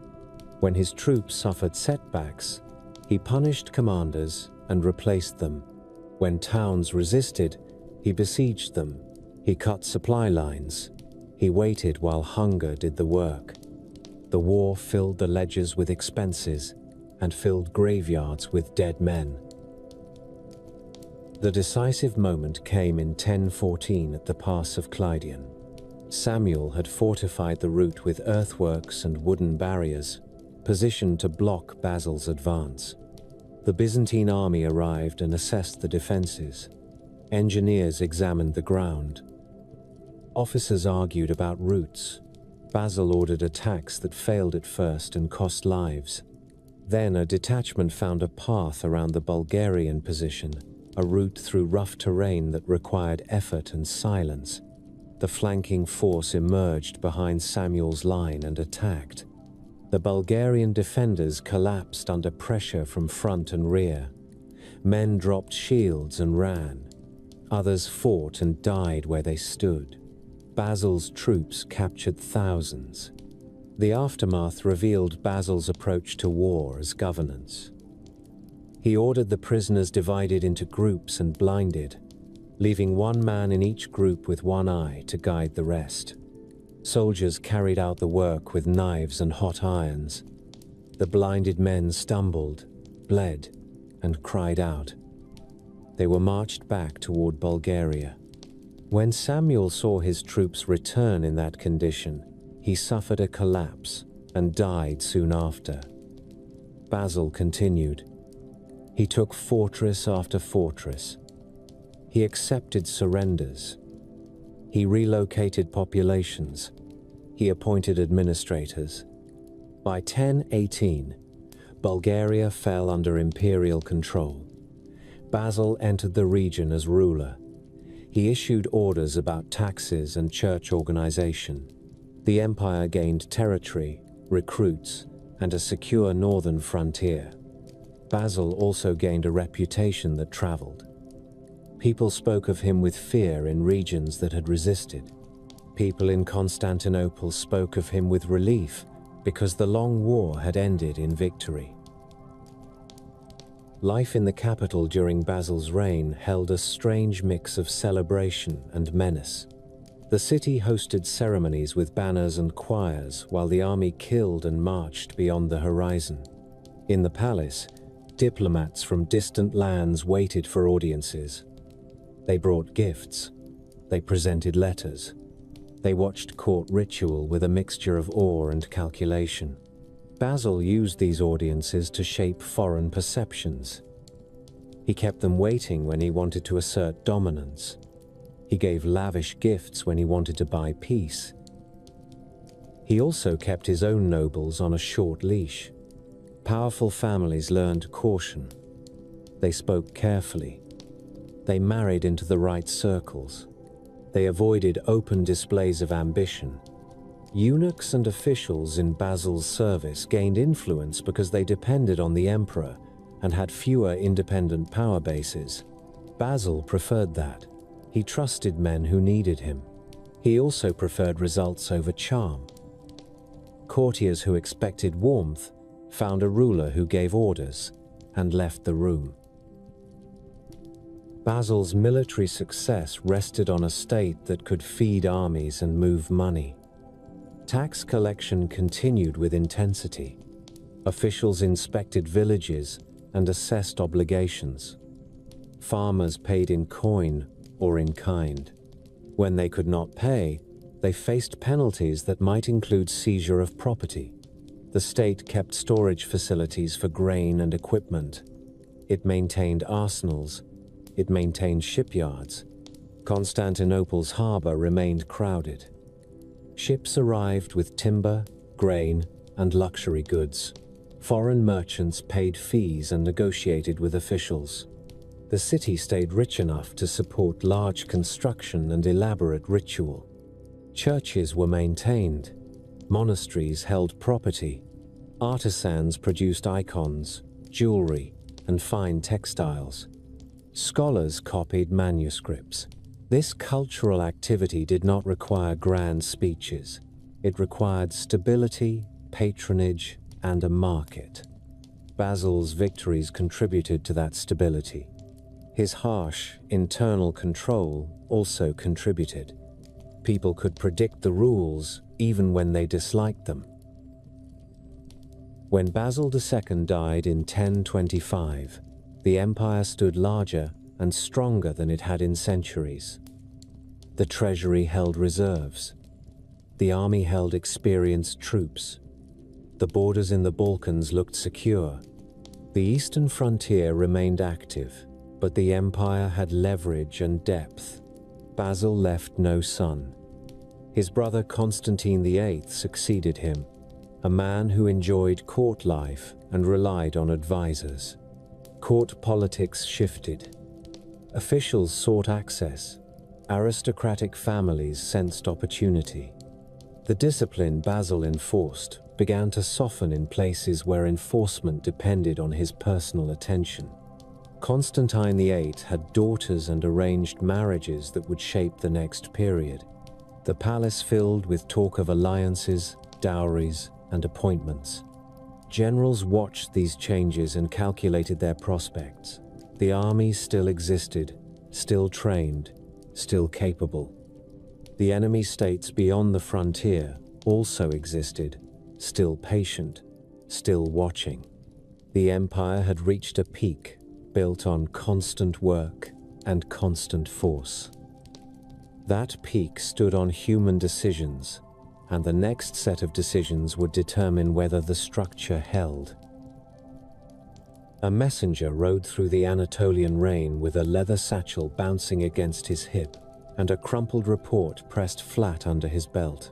When his troops suffered setbacks, he punished commanders and replaced them. When towns resisted, he besieged them. He cut supply lines. He waited while hunger did the work. The war filled the ledgers with expenses and filled graveyards with dead men. The decisive moment came in 1014 at the Pass of Clydian. Samuel had fortified the route with earthworks and wooden barriers, positioned to block Basil's advance. The Byzantine army arrived and assessed the defenses. Engineers examined the ground. Officers argued about routes. Basil ordered attacks that failed at first and cost lives. Then a detachment found a path around the Bulgarian position, a route through rough terrain that required effort and silence. The flanking force emerged behind Samuel's line and attacked. The Bulgarian defenders collapsed under pressure from front and rear. Men dropped shields and ran. Others fought and died where they stood. Basil's troops captured thousands. The aftermath revealed Basil's approach to war as governance. He ordered the prisoners divided into groups and blinded, leaving one man in each group with one eye to guide the rest. Soldiers carried out the work with knives and hot irons. The blinded men stumbled, bled, and cried out. They were marched back toward Bulgaria. When Samuel saw his troops return in that condition, he suffered a collapse and died soon after. Basil continued. He took fortress after fortress. He accepted surrenders. He relocated populations. He appointed administrators. By 1018, Bulgaria fell under imperial control. Basil entered the region as ruler. He issued orders about taxes and church organization. The empire gained territory, recruits, and a secure northern frontier. Basil also gained a reputation that traveled. People spoke of him with fear in regions that had resisted. People in Constantinople spoke of him with relief because the long war had ended in victory. Life in the capital during Basil's reign held a strange mix of celebration and menace. The city hosted ceremonies with banners and choirs while the army killed and marched beyond the horizon. In the palace, diplomats from distant lands waited for audiences. They brought gifts. They presented letters. They watched court ritual with a mixture of awe and calculation. Basil used these audiences to shape foreign perceptions. He kept them waiting when he wanted to assert dominance. He gave lavish gifts when he wanted to buy peace. He also kept his own nobles on a short leash. Powerful families learned caution. They spoke carefully. They married into the right circles. They avoided open displays of ambition. Eunuchs and officials in Basil's service gained influence because they depended on the emperor and had fewer independent power bases. Basil preferred that. He trusted men who needed him. He also preferred results over charm. Courtiers who expected warmth found a ruler who gave orders and left the room. Basil's military success rested on a state that could feed armies and move money. Tax collection continued with intensity. Officials inspected villages and assessed obligations. Farmers paid in coin or in kind. When they could not pay, they faced penalties that might include seizure of property. The state kept storage facilities for grain and equipment. It maintained arsenals. It maintained shipyards. Constantinople's harbor remained crowded. Ships arrived with timber, grain, and luxury goods. Foreign merchants paid fees and negotiated with officials. The city stayed rich enough to support large construction and elaborate ritual. Churches were maintained. Monasteries held property. Artisans produced icons, jewelry, and fine textiles. Scholars copied manuscripts. This cultural activity did not require grand speeches. It required stability, patronage, and a market. Basil's victories contributed to that stability. His harsh, internal control also contributed. People could predict the rules even when they disliked them. When Basil II died in 1025, the empire stood larger and stronger than it had in centuries. The treasury held reserves. The army held experienced troops. The borders in the Balkans looked secure. The eastern frontier remained active, but the empire had leverage and depth. Basil left no son. His brother Constantine VIII succeeded him, a man who enjoyed court life and relied on advisors. Court politics shifted. Officials sought access. Aristocratic families sensed opportunity. The discipline Basil enforced began to soften in places where enforcement depended on his personal attention. Constantine VIII had daughters and arranged marriages that would shape the next period. The palace filled with talk of alliances, dowries, and appointments. Generals watched these changes and calculated their prospects. The army still existed, still trained, still capable. The enemy states beyond the frontier also existed, still patient, still watching. The empire had reached a peak, built on constant work and constant force. That peak stood on human decisions, and the next set of decisions would determine whether the structure held. A messenger rode through the Anatolian rain with a leather satchel bouncing against his hip. and a crumpled report pressed flat under his belt.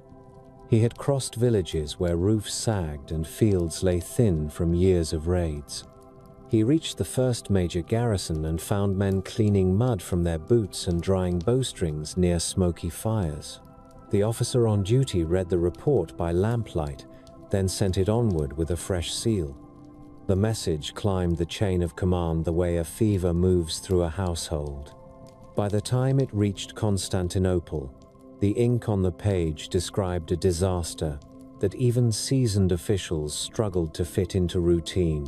He had crossed villages where roofs sagged and fields lay thin from years of raids. He reached the first major garrison and found men cleaning mud from their boots and drying bowstrings near smoky fires. The officer on duty read the report by lamplight, then sent it onward with a fresh seal. The message climbed the chain of command the way a fever moves through a household. By the time it reached Constantinople, the ink on the page described a disaster that even seasoned officials struggled to fit into routine.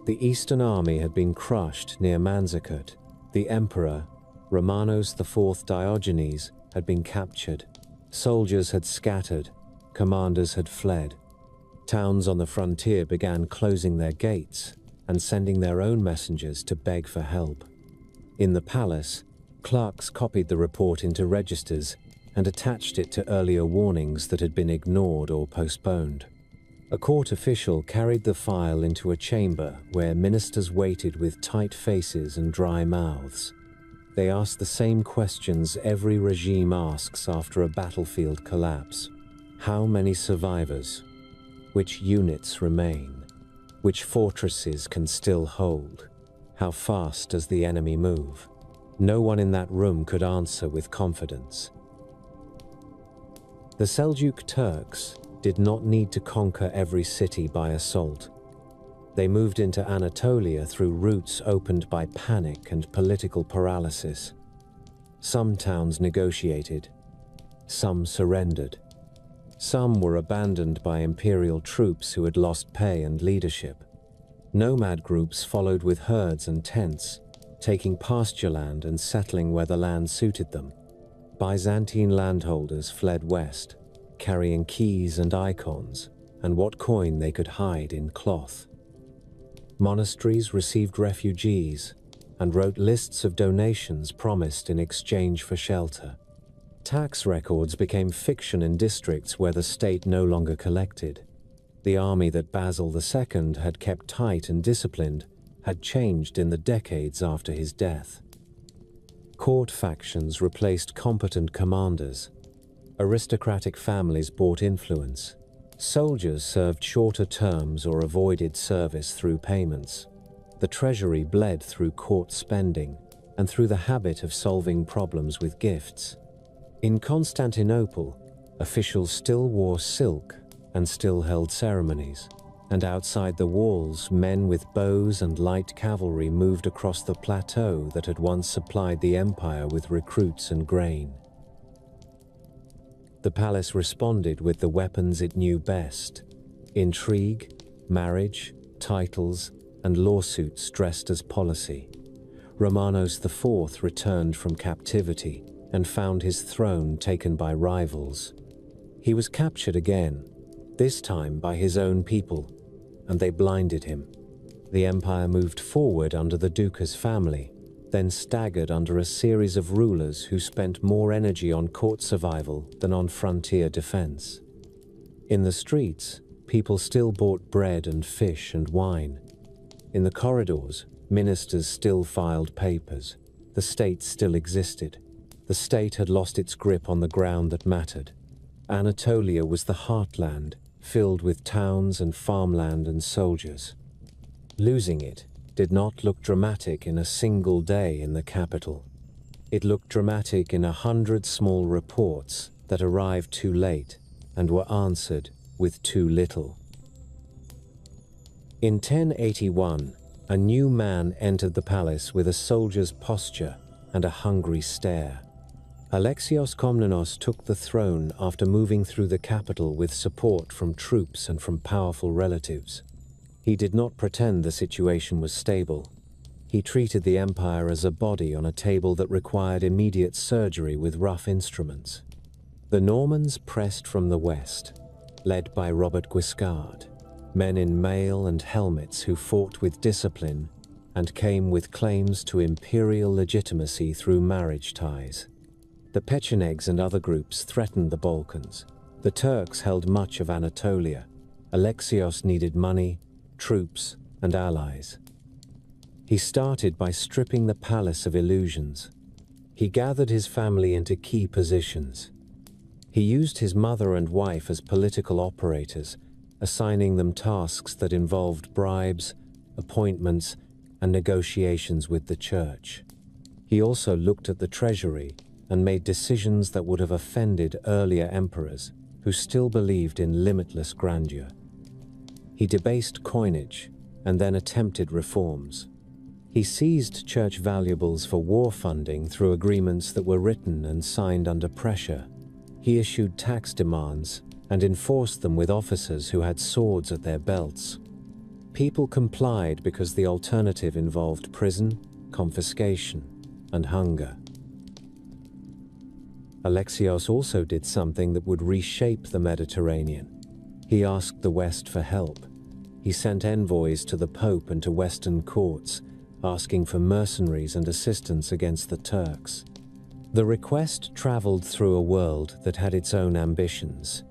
The Eastern army had been crushed near Manzikert. The emperor, Romanos IV Diogenes, had been captured. Soldiers had scattered. Commanders had fled. Towns on the frontier began closing their gates and sending their own messengers to beg for help. In the palace, clerks copied the report into registers and attached it to earlier warnings that had been ignored or postponed. A court official carried the file into a chamber where ministers waited with tight faces and dry mouths. They asked the same questions every regime asks after a battlefield collapse. How many survivors? Which units remain? Which fortresses can still hold? How fast does the enemy move? No one in that room could answer with confidence. The Seljuk Turks did not need to conquer every city by assault. They moved into Anatolia through routes opened by panic and political paralysis. Some towns negotiated. Some surrendered. Some were abandoned by imperial troops who had lost pay and leadership. Nomad groups followed with herds and tents, taking pasture land and settling where the land suited them. Byzantine landholders fled west, carrying keys and icons, and what coin they could hide in cloth. Monasteries received refugees and wrote lists of donations promised in exchange for shelter. Tax records became fiction in districts where the state no longer collected. The army that Basil II had kept tight and disciplined had changed in the decades after his death. Court factions replaced competent commanders. Aristocratic families bought influence. Soldiers served shorter terms or avoided service through payments. The treasury bled through court spending and through the habit of solving problems with gifts. In Constantinople, officials still wore silk and still held ceremonies, and outside the walls, men with bows and light cavalry moved across the plateau that had once supplied the empire with recruits and grain. The palace responded with the weapons it knew best: intrigue, marriage, titles, and lawsuits dressed as policy. Romanos IV returned from captivity and found his throne taken by rivals. He was captured again, this time by his own people, and they blinded him. The empire moved forward under the Ducas family, then staggered under a series of rulers who spent more energy on court survival than on frontier defense. In the streets, people still bought bread and fish and wine. In the corridors, ministers still filed papers. The state still existed. The state had lost its grip on the ground that mattered. Anatolia was the heartland, filled with towns and farmland and soldiers. Losing it did not look dramatic in a single day in the capital. It looked dramatic in 100 small reports that arrived too late and were answered with too little. In 1081, a new man entered the palace with a soldier's posture and a hungry stare. Alexios Komnenos took the throne after moving through the capital with support from troops and from powerful relatives. He did not pretend the situation was stable. He treated the empire as a body on a table that required immediate surgery with rough instruments. The Normans pressed from the west, led by Robert Guiscard, men in mail and helmets who fought with discipline and came with claims to imperial legitimacy through marriage ties. The Pechenegs and other groups threatened the Balkans. The Turks held much of Anatolia. Alexios needed money, troops, and allies. He started by stripping the palace of illusions. He gathered his family into key positions. He used his mother and wife as political operators, assigning them tasks that involved bribes, appointments, and negotiations with the church. He also looked at the treasury and made decisions that would have offended earlier emperors who still believed in limitless grandeur. He debased coinage and then attempted reforms. He seized church valuables for war funding through agreements that were written and signed under pressure. He issued tax demands and enforced them with officers who had swords at their belts. People complied because the alternative involved prison, confiscation, and hunger. Alexios also did something that would reshape the Mediterranean. He asked the West for help. He sent envoys to the Pope and to Western courts, asking for mercenaries and assistance against the Turks. The request traveled through a world that had its own ambitions.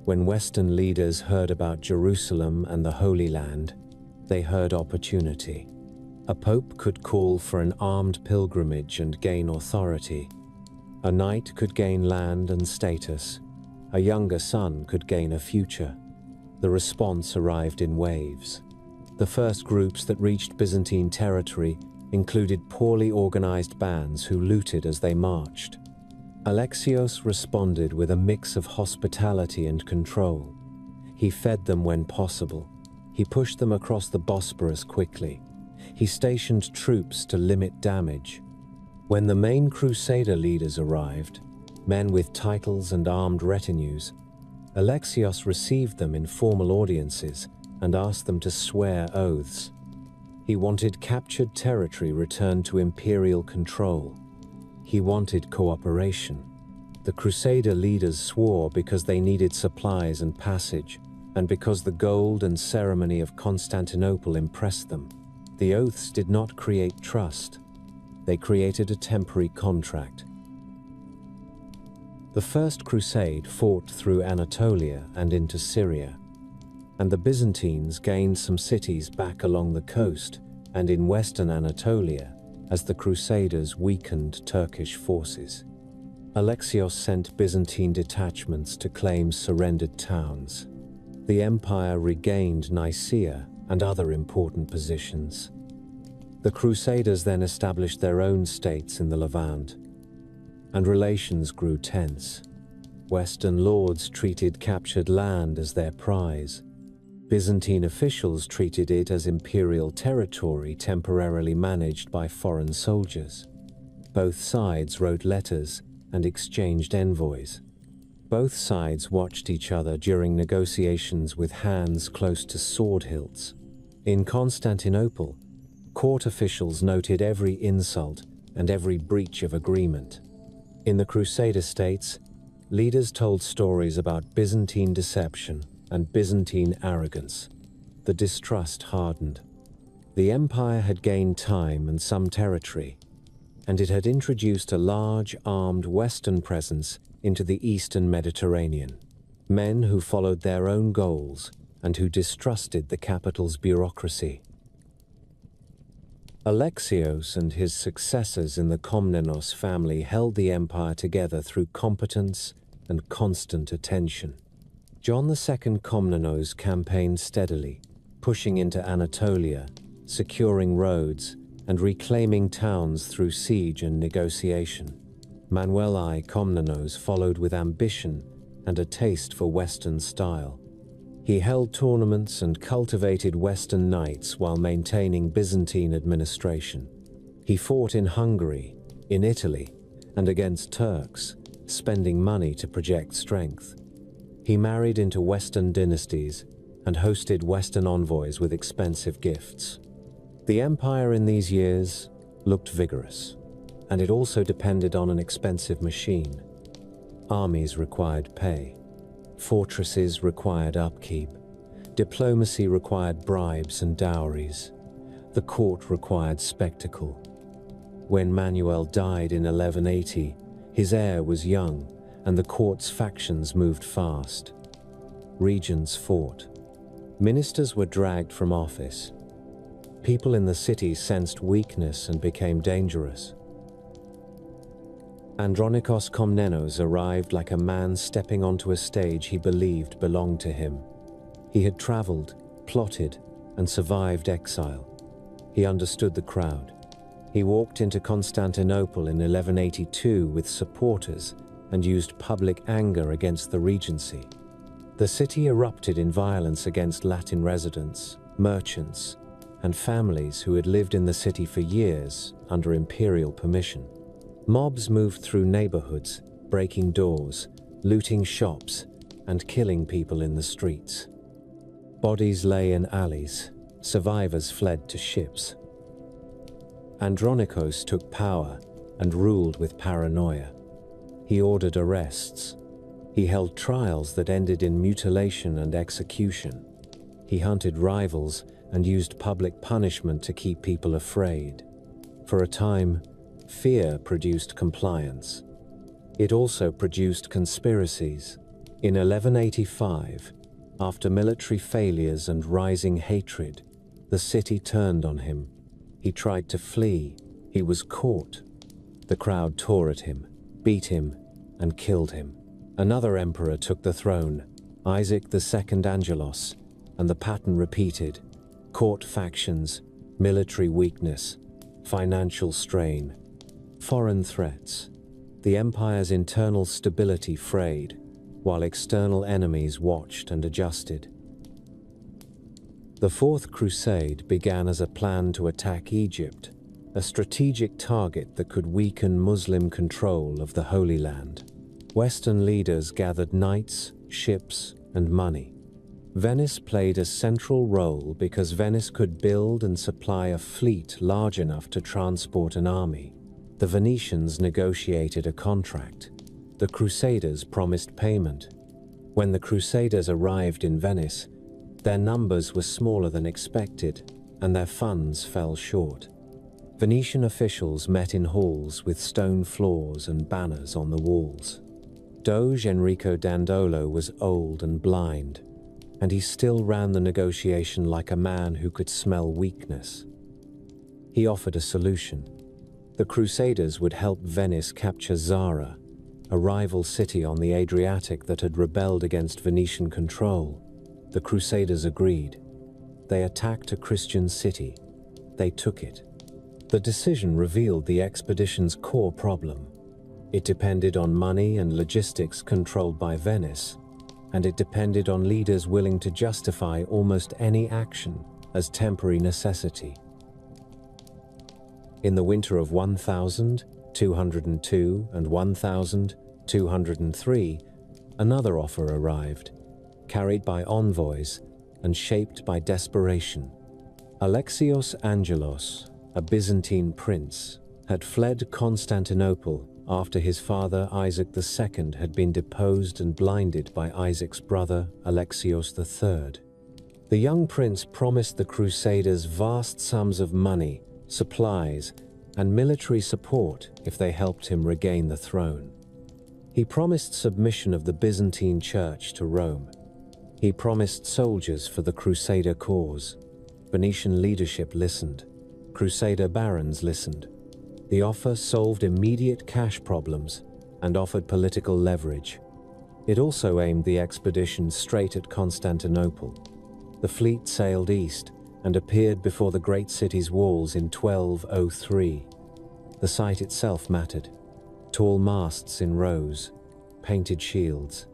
When Western leaders heard about Jerusalem and the Holy Land, they heard opportunity. A pope could call for an armed pilgrimage and gain authority. A knight could gain land and status. A younger son could gain a future. The response arrived in waves. The first groups that reached Byzantine territory included poorly organized bands who looted as they marched. Alexios responded with a mix of hospitality and control. He fed them when possible. He pushed them across the Bosporus quickly. He stationed troops to limit damage. When the main crusader leaders arrived, men with titles and armed retinues, Alexios received them in formal audiences and asked them to swear oaths. He wanted captured territory returned to imperial control. He wanted cooperation. The crusader leaders swore because they needed supplies and passage, and because the gold and ceremony of Constantinople impressed them. The oaths did not create trust. They created a temporary contract. The First Crusade fought through Anatolia and into Syria, and the Byzantines gained some cities back along the coast and in western Anatolia as the Crusaders weakened Turkish forces. Alexios sent Byzantine detachments to claim surrendered towns. The empire regained Nicaea and other important positions. The Crusaders then established their own states in the Levant, and relations grew tense. Western lords treated captured land as their prize. Byzantine officials treated it as imperial territory temporarily managed by foreign soldiers. Both sides wrote letters and exchanged envoys. Both sides watched each other during negotiations with hands close to sword hilts. In Constantinople, court officials noted every insult and every breach of agreement. In the Crusader states, leaders told stories about Byzantine deception and Byzantine arrogance. The distrust hardened. The empire had gained time and some territory, and it had introduced a large, armed Western presence into the Eastern Mediterranean. Men who followed their own goals and who distrusted the capital's bureaucracy. Alexios and his successors in the Komnenos family held the empire together through competence and constant attention. John II Komnenos campaigned steadily, pushing into Anatolia, securing roads, and reclaiming towns through siege and negotiation. Manuel I Komnenos followed with ambition and a taste for Western style. He held tournaments and cultivated Western knights while maintaining Byzantine administration. He fought in Hungary, in Italy, and against Turks, spending money to project strength. He married into Western dynasties and hosted Western envoys with expensive gifts. The empire in these years looked vigorous, and it also depended on an expensive machine. Armies required pay. Fortresses required upkeep. Diplomacy required bribes and dowries. The court required spectacle. When Manuel died in 1180, his heir was young, and the court's factions moved fast. Regents fought. Ministers were dragged from office. People in the city sensed weakness and became dangerous. Andronikos Komnenos arrived like a man stepping onto a stage he believed belonged to him. He had traveled, plotted, and survived exile. He understood the crowd. He walked into Constantinople in 1182 with supporters and used public anger against the regency. The city erupted in violence against Latin residents, merchants, and families who had lived in the city for years under imperial permission. Mobs moved through neighborhoods, breaking doors, looting shops, and killing people in the streets. Bodies lay in alleys. Survivors fled to ships. Andronikos took power and ruled with paranoia. He ordered arrests. He held trials that ended in mutilation and execution. He hunted rivals and used public punishment to keep people afraid. For a time, fear produced compliance. It also produced conspiracies. In 1185, after military failures and rising hatred, the city turned on him. He tried to flee. He was caught. The crowd tore at him, beat him, and killed him. Another emperor took the throne, Isaac II Angelos, and the pattern repeated: court factions, military weakness, financial strain, foreign threats. The empire's internal stability frayed, while external enemies watched and adjusted. The Fourth Crusade began as a plan to attack Egypt, a strategic target that could weaken Muslim control of the Holy Land. Western leaders gathered knights, ships, and money. Venice played a central role because Venice could build and supply a fleet large enough to transport an army. The Venetians negotiated a contract. The Crusaders promised payment. When the Crusaders arrived in Venice, their numbers were smaller than expected, and their funds fell short. Venetian officials met in halls with stone floors and banners on the walls. Doge Enrico Dandolo was old and blind, and he still ran the negotiation like a man who could smell weakness. He offered a solution. The Crusaders would help Venice capture Zara, a rival city on the Adriatic that had rebelled against Venetian control. The Crusaders agreed. They attacked a Christian city. They took it. The decision revealed the expedition's core problem. It depended on money and logistics controlled by Venice, and it depended on leaders willing to justify almost any action as temporary necessity. In the winter of 1202 and 1203, another offer arrived, carried by envoys and shaped by desperation. Alexios Angelos, a Byzantine prince, had fled Constantinople after his father Isaac II had been deposed and blinded by Isaac's brother Alexios III. The young prince promised the Crusaders vast sums of money, supplies, and military support if they helped him regain the throne. He promised submission of the Byzantine Church to Rome. He promised soldiers for the Crusader cause. Venetian leadership listened. Crusader barons listened. The offer solved immediate cash problems and offered political leverage. It also aimed the expedition straight at Constantinople. The fleet sailed east and appeared before the great city's walls in 1203. The site itself mattered. Tall masts in rows, painted shields,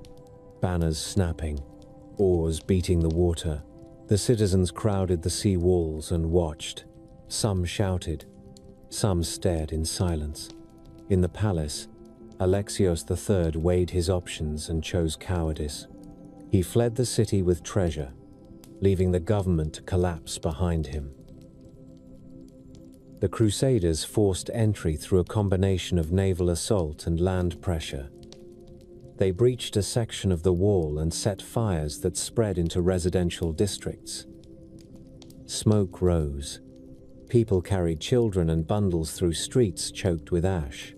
banners snapping, oars beating the water. The citizens crowded the sea walls and watched. Some shouted, some stared in silence. In the palace, Alexios III weighed his options and chose cowardice. He fled the city with treasure, leaving the government to collapse behind him. The Crusaders forced entry through a combination of naval assault and land pressure. They breached a section of the wall and set fires that spread into residential districts. Smoke rose. People carried children and bundles through streets choked with ash.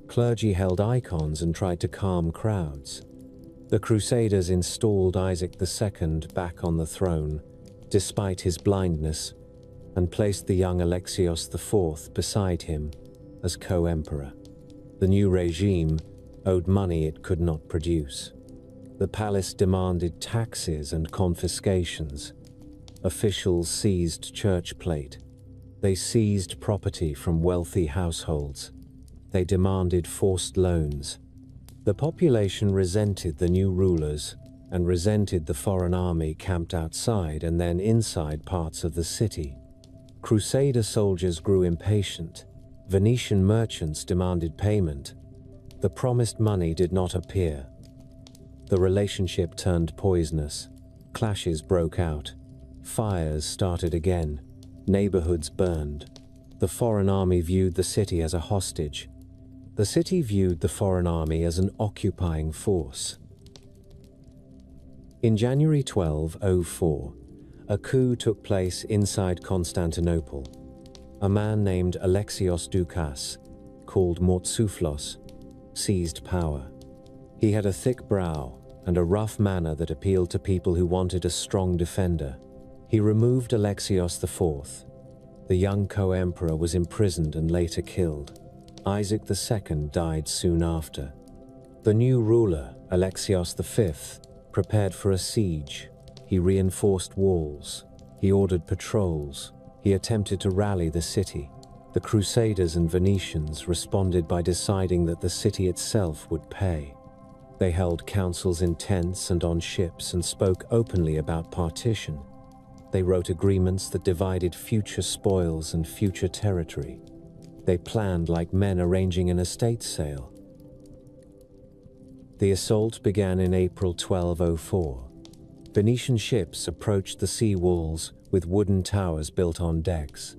Clergy held icons and tried to calm crowds. The Crusaders installed Isaac II back on the throne, despite his blindness, and placed the young Alexios IV beside him as co-emperor. The new regime owed money it could not produce. The palace demanded taxes and confiscations. Officials seized church plate. They seized property from wealthy households. They demanded forced loans. The population resented the new rulers and resented the foreign army camped outside and then inside parts of the city. Crusader soldiers grew impatient. Venetian merchants demanded payment. The promised money did not appear. The relationship turned poisonous. Clashes broke out. Fires started again. Neighborhoods burned. The foreign army viewed the city as a hostage. The city viewed the foreign army as an occupying force. In January 1204, a coup took place inside Constantinople. A man named Alexios Doukas, called Mortsouflos, seized power. He had a thick brow and a rough manner that appealed to people who wanted a strong defender. He removed Alexios IV. The young co-emperor was imprisoned and later killed. Isaac II died soon after. The new ruler, Alexios V, prepared for a siege. He reinforced walls. He ordered patrols. He attempted to rally the city. The Crusaders and Venetians responded by deciding that the city itself would pay. They held councils in tents and on ships and spoke openly about partition. They wrote agreements that divided future spoils and future territory. They planned like men arranging an estate sale. The assault began in April 1204. Venetian ships approached the sea walls with wooden towers built on decks.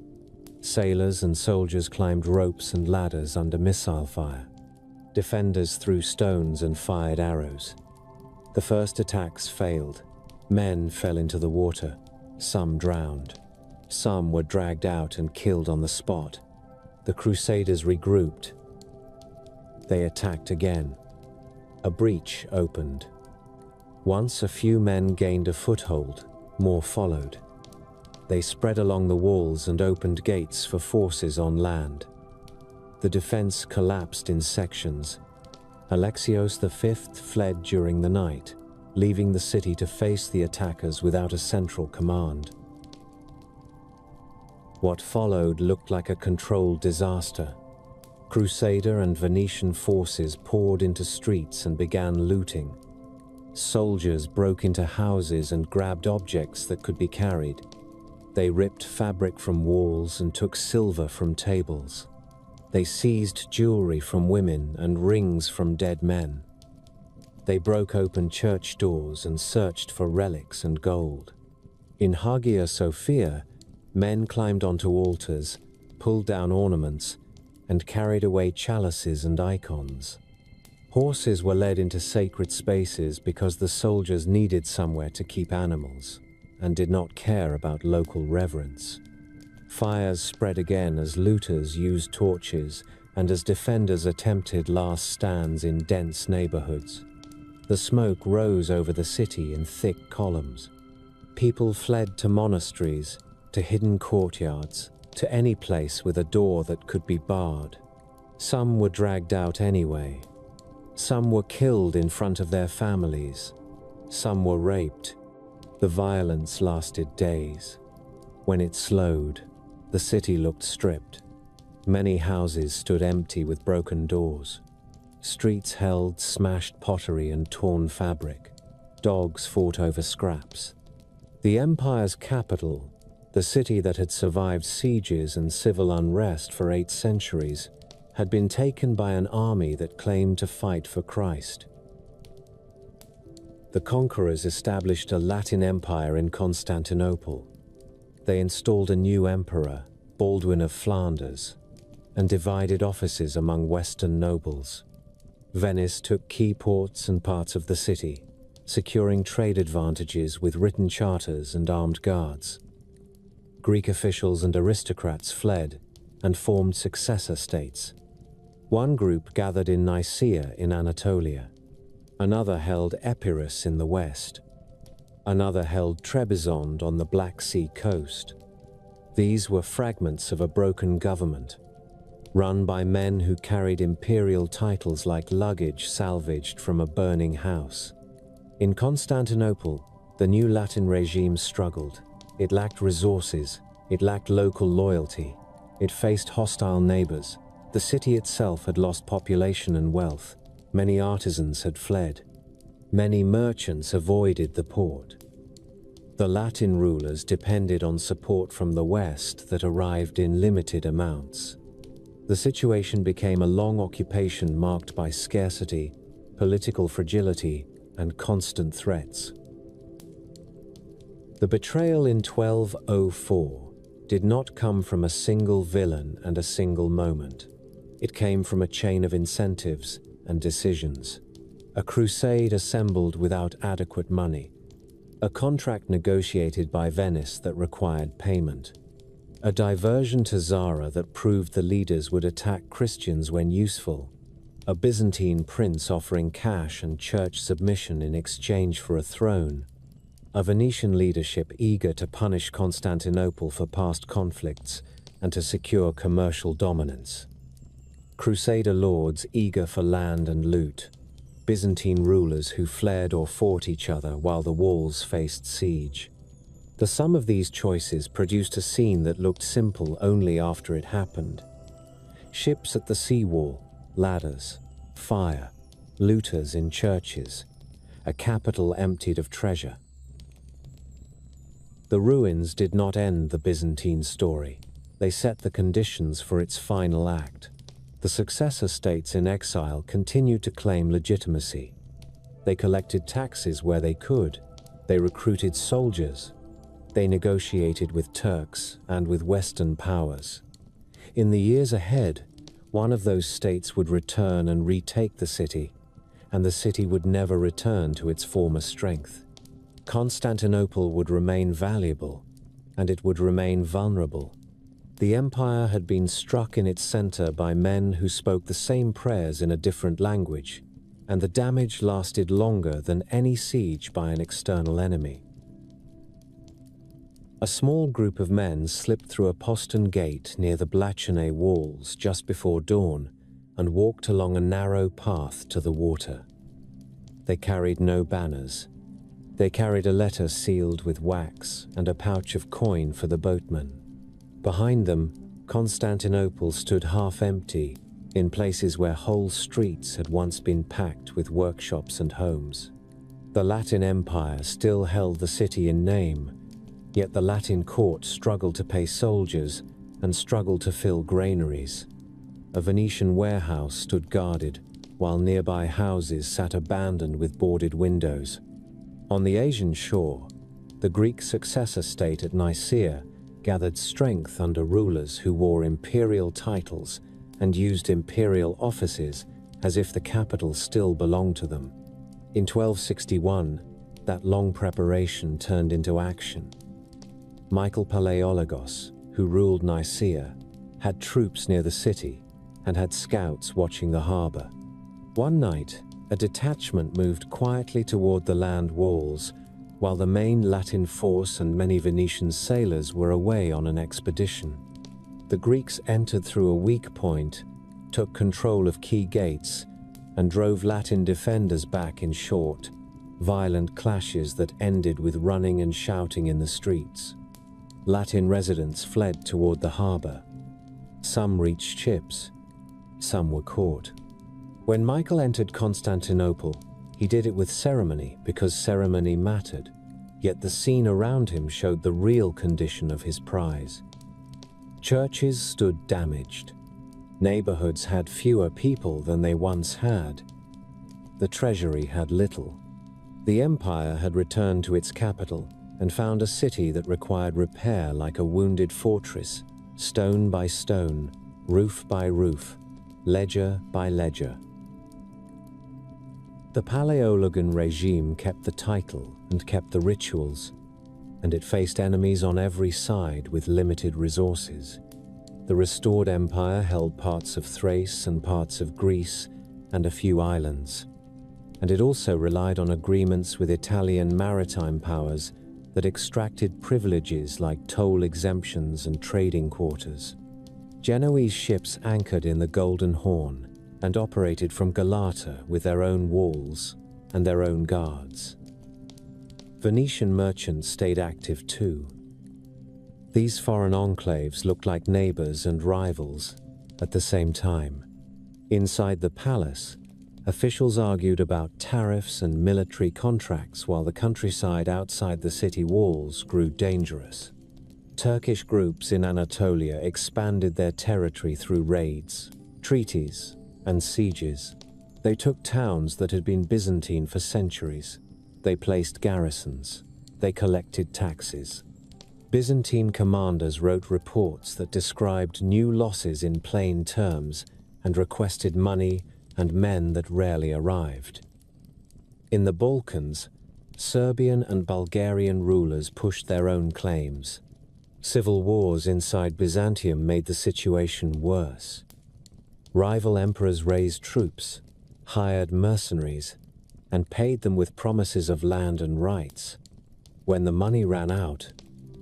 Sailors and soldiers climbed ropes and ladders under missile fire. Defenders threw stones and fired arrows. The first attacks failed. Men fell into the water. Some drowned. Some were dragged out and killed on the spot. The Crusaders regrouped. They attacked again. A breach opened. Once a few men gained a foothold, more followed. They spread along the walls and opened gates for forces on land. The defense collapsed in sections. Alexios V fled during the night, leaving the city to face the attackers without a central command. What followed looked like a controlled disaster. Crusader and Venetian forces poured into streets and began looting. Soldiers broke into houses and grabbed objects that could be carried. They ripped fabric from walls and took silver from tables. They seized jewelry from women and rings from dead men. They broke open church doors and searched for relics and gold. In Hagia Sophia, men climbed onto altars, pulled down ornaments, and carried away chalices and icons. Horses were led into sacred spaces because the soldiers needed somewhere to keep animals and did not care about local reverence. Fires spread again as looters used torches and as defenders attempted last stands in dense neighborhoods. The smoke rose over the city in thick columns. People fled to monasteries, to hidden courtyards, to any place with a door that could be barred. Some were dragged out anyway. Some were killed in front of their families. Some were raped. The violence lasted days. When it slowed, the city looked stripped. Many houses stood empty with broken doors. Streets held smashed pottery and torn fabric. Dogs fought over scraps. The empire's capital, the city that had survived sieges and civil unrest for 8 centuries, had been taken by an army that claimed to fight for Christ. The conquerors established a Latin empire in Constantinople. They installed a new emperor, Baldwin of Flanders, and divided offices among Western nobles. Venice took key ports and parts of the city, securing trade advantages with written charters and armed guards. Greek officials and aristocrats fled and formed successor states. One group gathered in Nicaea in Anatolia. Another held Epirus in the west. Another held Trebizond on the Black Sea coast. These were fragments of a broken government. run by men who carried imperial titles like luggage salvaged from a burning house. In Constantinople, the new Latin regime struggled. It lacked resources, it lacked local loyalty, it faced hostile neighbors. The city itself had lost population and wealth. Many artisans had fled. Many merchants avoided the port. The Latin rulers depended on support from the West that arrived in limited amounts. The situation became a long occupation marked by scarcity, political fragility, and constant threats. The betrayal in 1204 did not come from a single villain and a single moment. It came from a chain of incentives and decisions. A crusade assembled without adequate money. A contract negotiated by Venice that required payment. A diversion to Zara that proved the leaders would attack Christians when useful. A Byzantine prince offering cash and church submission in exchange for a throne. A Venetian leadership eager to punish Constantinople for past conflicts and to secure commercial dominance. Crusader lords eager for land and loot. Byzantine rulers who fled or fought each other while the walls faced siege. The sum of these choices produced a scene that looked simple only after it happened. Ships at the seawall, ladders, fire, looters in churches, a capital emptied of treasure. The ruins did not end the Byzantine story. They set the conditions for its final act. The successor states in exile continued to claim legitimacy. They collected taxes where they could. They recruited soldiers. They negotiated with Turks and with Western powers. In the years ahead, one of those states would return and retake the city, and the city would never return to its former strength. Constantinople would remain valuable, and it would remain vulnerable. The empire had been struck in its center by men who spoke the same prayers in a different language, and the damage lasted longer than any siege by an external enemy. A small group of men slipped through a postern gate near the Blachine walls just before dawn and walked along a narrow path to the water. They carried no banners. They carried a letter sealed with wax and a pouch of coin for the boatman. Behind them, Constantinople stood half empty, in places where whole streets had once been packed with workshops and homes. The Latin Empire still held the city in name, yet the Latin court struggled to pay soldiers and struggled to fill granaries. A Venetian warehouse stood guarded, while nearby houses sat abandoned with boarded windows. On the Asian shore, the Greek successor state at Nicaea gathered strength under rulers who wore imperial titles and used imperial offices as if the capital still belonged to them. In 1261, that long preparation turned into action. Michael Palaiologos, who ruled Nicaea, had troops near the city and had scouts watching the harbor. One night, a detachment moved quietly toward the land walls, while the main Latin force and many Venetian sailors were away on an expedition. The Greeks entered through a weak point, took control of key gates, and drove Latin defenders back in short, violent clashes that ended with running and shouting in the streets. Latin residents fled toward the harbor. Some reached ships, some were caught. When Michael entered Constantinople, he did it with ceremony because ceremony mattered, yet the scene around him showed the real condition of his prize. Churches stood damaged. Neighborhoods had fewer people than they once had. The treasury had little. The empire had returned to its capital and found a city that required repair like a wounded fortress, stone by stone, roof by roof, ledger by ledger. The Palaiologan regime kept the title and kept the rituals, and it faced enemies on every side with limited resources. The restored empire held parts of Thrace and parts of Greece and a few islands, and it also relied on agreements with Italian maritime powers that extracted privileges like toll exemptions and trading quarters. Genoese ships anchored in the Golden Horn and operated from Galata with their own walls and their own guards. Venetian merchants stayed active too. These foreign enclaves looked like neighbors and rivals at the same time. Inside the palace, officials argued about tariffs and military contracts while the countryside outside the city walls grew dangerous. Turkish groups in Anatolia expanded their territory through raids, treaties, and sieges. They took towns that had been Byzantine for centuries. They placed garrisons. They collected taxes. Byzantine commanders wrote reports that described new losses in plain terms and requested money and men that rarely arrived. In the Balkans, Serbian and Bulgarian rulers pushed their own claims. Civil wars inside Byzantium made the situation worse. Rival emperors raised troops, hired mercenaries, and paid them with promises of land and rights. When the money ran out,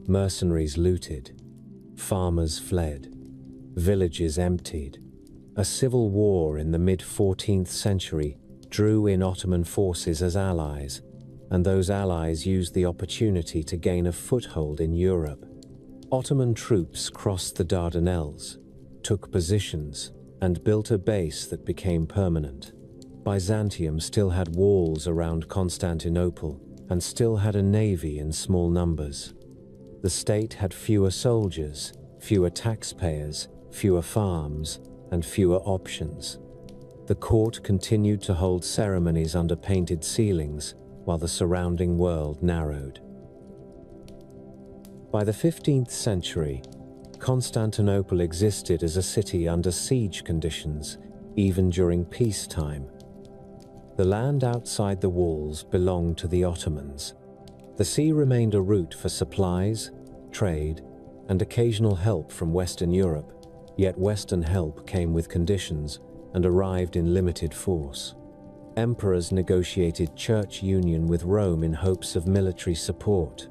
mercenaries looted, farmers fled, villages emptied. A civil war in the mid-14th century drew in Ottoman forces as allies, and those allies used the opportunity to gain a foothold in Europe. Ottoman troops crossed the Dardanelles, took positions, and built a base that became permanent. Byzantium still had walls around Constantinople and still had a navy in small numbers. The state had fewer soldiers, fewer taxpayers, fewer farms, and fewer options. The court continued to hold ceremonies under painted ceilings while the surrounding world narrowed. By the 15th century, Constantinople existed as a city under siege conditions, even during peacetime. The land outside the walls belonged to the Ottomans. The sea remained a route for supplies, trade, and occasional help from Western Europe, yet Western help came with conditions and arrived in limited force. Emperors negotiated church union with Rome in hopes of military support,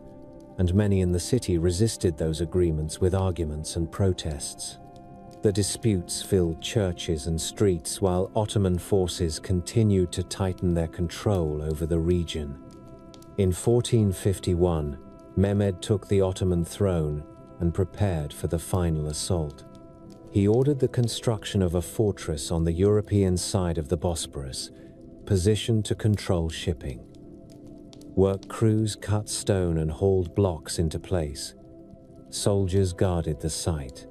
and many in the city resisted those agreements with arguments and protests. The disputes filled churches and streets while Ottoman forces continued to tighten their control over the region. In 1451, Mehmed took the Ottoman throne and prepared for the final assault. He ordered the construction of a fortress on the European side of the Bosporus, positioned to control shipping. Work crews cut stone and hauled blocks into place. Soldiers guarded the site.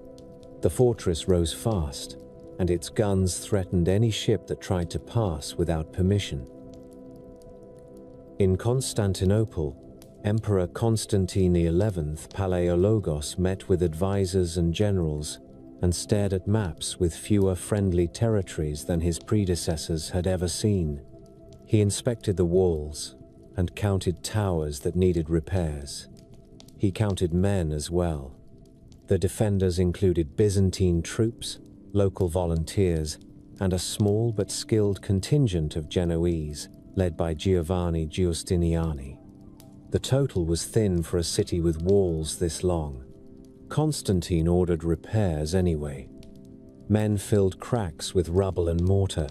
The fortress rose fast, and its guns threatened any ship that tried to pass without permission. In Constantinople, Emperor Constantine XI Palaiologos met with advisors and generals and stared at maps with fewer friendly territories than his predecessors had ever seen. He inspected the walls and counted towers that needed repairs. He counted men as well. The defenders included Byzantine troops, local volunteers, and a small but skilled contingent of Genoese, led by Giovanni Giustiniani. The total was thin for a city with walls this long. Constantine ordered repairs anyway. Men filled cracks with rubble and mortar.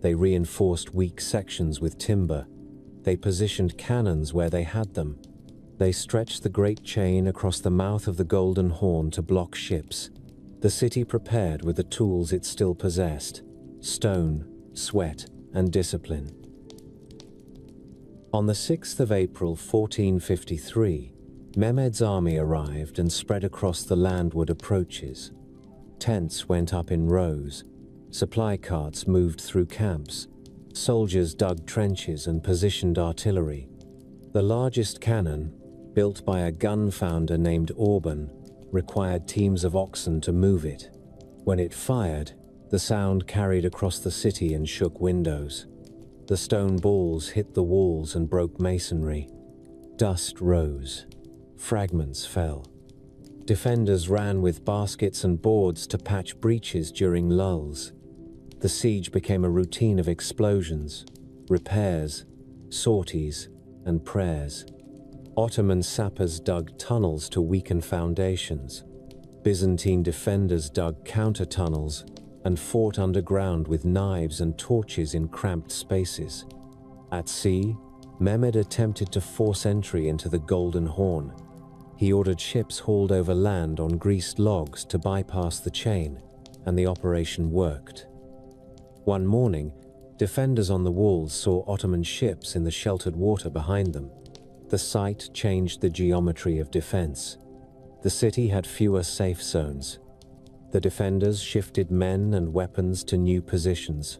They reinforced weak sections with timber. They positioned cannons where they had them. They stretched the great chain across the mouth of the Golden Horn to block ships. The city prepared with the tools it still possessed: stone, sweat, and discipline. On the 6th of April 1453, Mehmed's army arrived and spread across the landward approaches. Tents went up in rows. Supply carts moved through camps. Soldiers dug trenches and positioned artillery. The largest cannon, built by a gun founder named Orban, required teams of oxen to move it. When it fired, the sound carried across the city and shook windows. The stone balls hit the walls and broke masonry. Dust rose. Fragments fell. Defenders ran with baskets and boards to patch breaches during lulls. The siege became a routine of explosions, repairs, sorties, and prayers. Ottoman sappers dug tunnels to weaken foundations. Byzantine defenders dug counter-tunnels and fought underground with knives and torches in cramped spaces. At sea, Mehmed attempted to force entry into the Golden Horn. He ordered ships hauled over land on greased logs to bypass the chain, and the operation worked. One morning, defenders on the walls saw Ottoman ships in the sheltered water behind them. The sight changed the geometry of defense. The city had fewer safe zones. The defenders shifted men and weapons to new positions.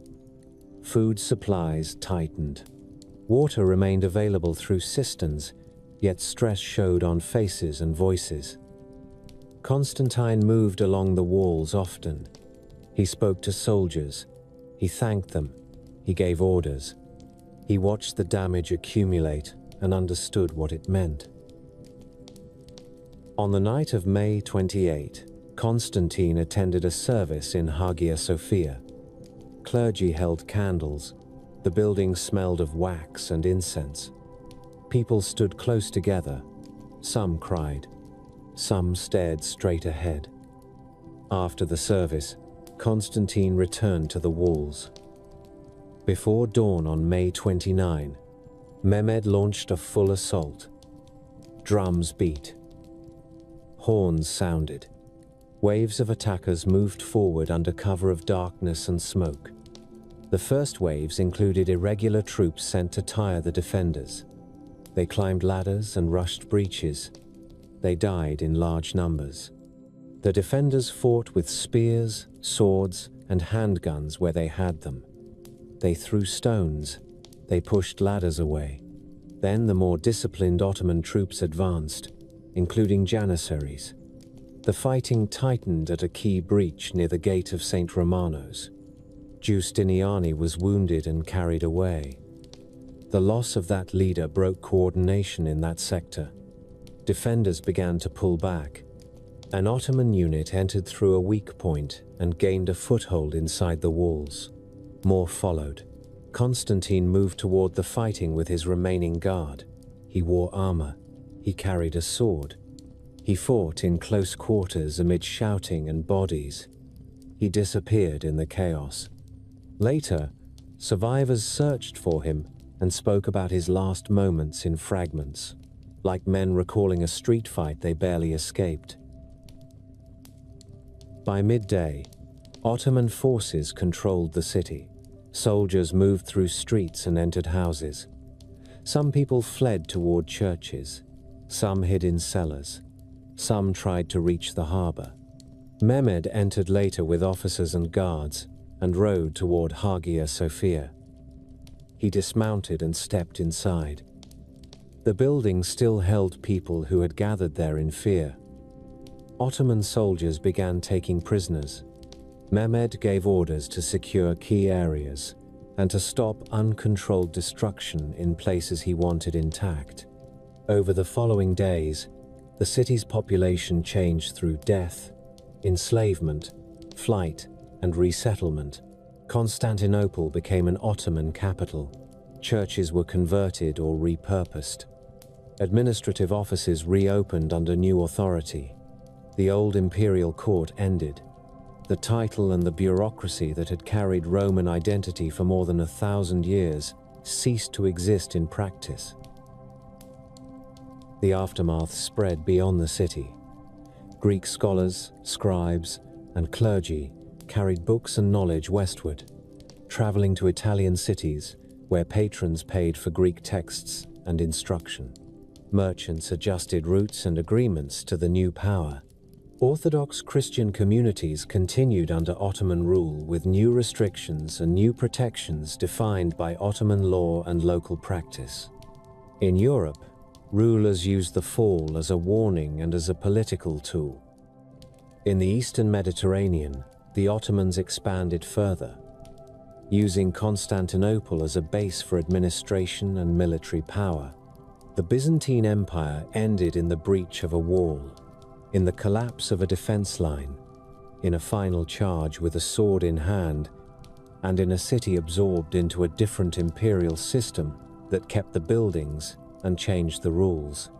Food supplies tightened. Water remained available through cisterns, yet stress showed on faces and voices. Constantine moved along the walls often. He spoke to soldiers. He thanked them. He gave orders. He watched the damage accumulate and understood what it meant. On the night of May 28, Constantine attended a service in Hagia Sophia. Clergy held candles. The building smelled of wax and incense. People stood close together. Some cried. Some stared straight ahead. After the service, Constantine returned to the walls. Before dawn on May 29, Mehmed launched a full assault. Drums beat. Horns sounded. Waves of attackers moved forward under cover of darkness and smoke. The first waves included irregular troops sent to tire the defenders. They climbed ladders and rushed breaches. They died in large numbers. The defenders fought with spears, swords, and handguns where they had them. They threw stones. They pushed ladders away. Then the more disciplined Ottoman troops advanced, including janissaries. The fighting tightened at a key breach near the gate of St. Romanos. Giustiniani was wounded and carried away. The loss of that leader broke coordination in that sector. Defenders began to pull back. An Ottoman unit entered through a weak point and gained a foothold inside the walls. More followed. Constantine moved toward the fighting with his remaining guard. He wore armor. He carried a sword. He fought in close quarters amid shouting and bodies. He disappeared in the chaos. Later, survivors searched for him and spoke about his last moments in fragments, like men recalling a street fight they barely escaped. By midday, Ottoman forces controlled the city. Soldiers moved through streets and entered houses. Some people fled toward churches. Some hid in cellars. Some tried to reach the harbor. Mehmed entered later with officers and guards and rode toward Hagia Sophia. He dismounted and stepped inside. The building still held people who had gathered there in fear. Ottoman soldiers began taking prisoners. Mehmed gave orders to secure key areas and to stop uncontrolled destruction in places he wanted intact. Over the following days, the city's population changed through death, enslavement, flight, and resettlement. Constantinople became an Ottoman capital. Churches were converted or repurposed. Administrative offices reopened under new authority. The old imperial court ended. The title and the bureaucracy that had carried Roman identity for more than 1,000 years ceased to exist in practice. The aftermath spread beyond the city. Greek scholars, scribes, and clergy carried books and knowledge westward, traveling to Italian cities where patrons paid for Greek texts and instruction. Merchants adjusted routes and agreements to the new power. Orthodox Christian communities continued under Ottoman rule with new restrictions and new protections defined by Ottoman law and local practice. In Europe, rulers used the fall as a warning and as a political tool. In the Eastern Mediterranean, the Ottomans expanded further, using Constantinople as a base for administration and military power. The Byzantine Empire ended in the breach of a wall, in the collapse of a defense line, in a final charge with a sword in hand, and in a city absorbed into a different imperial system that kept the buildings and changed the rules.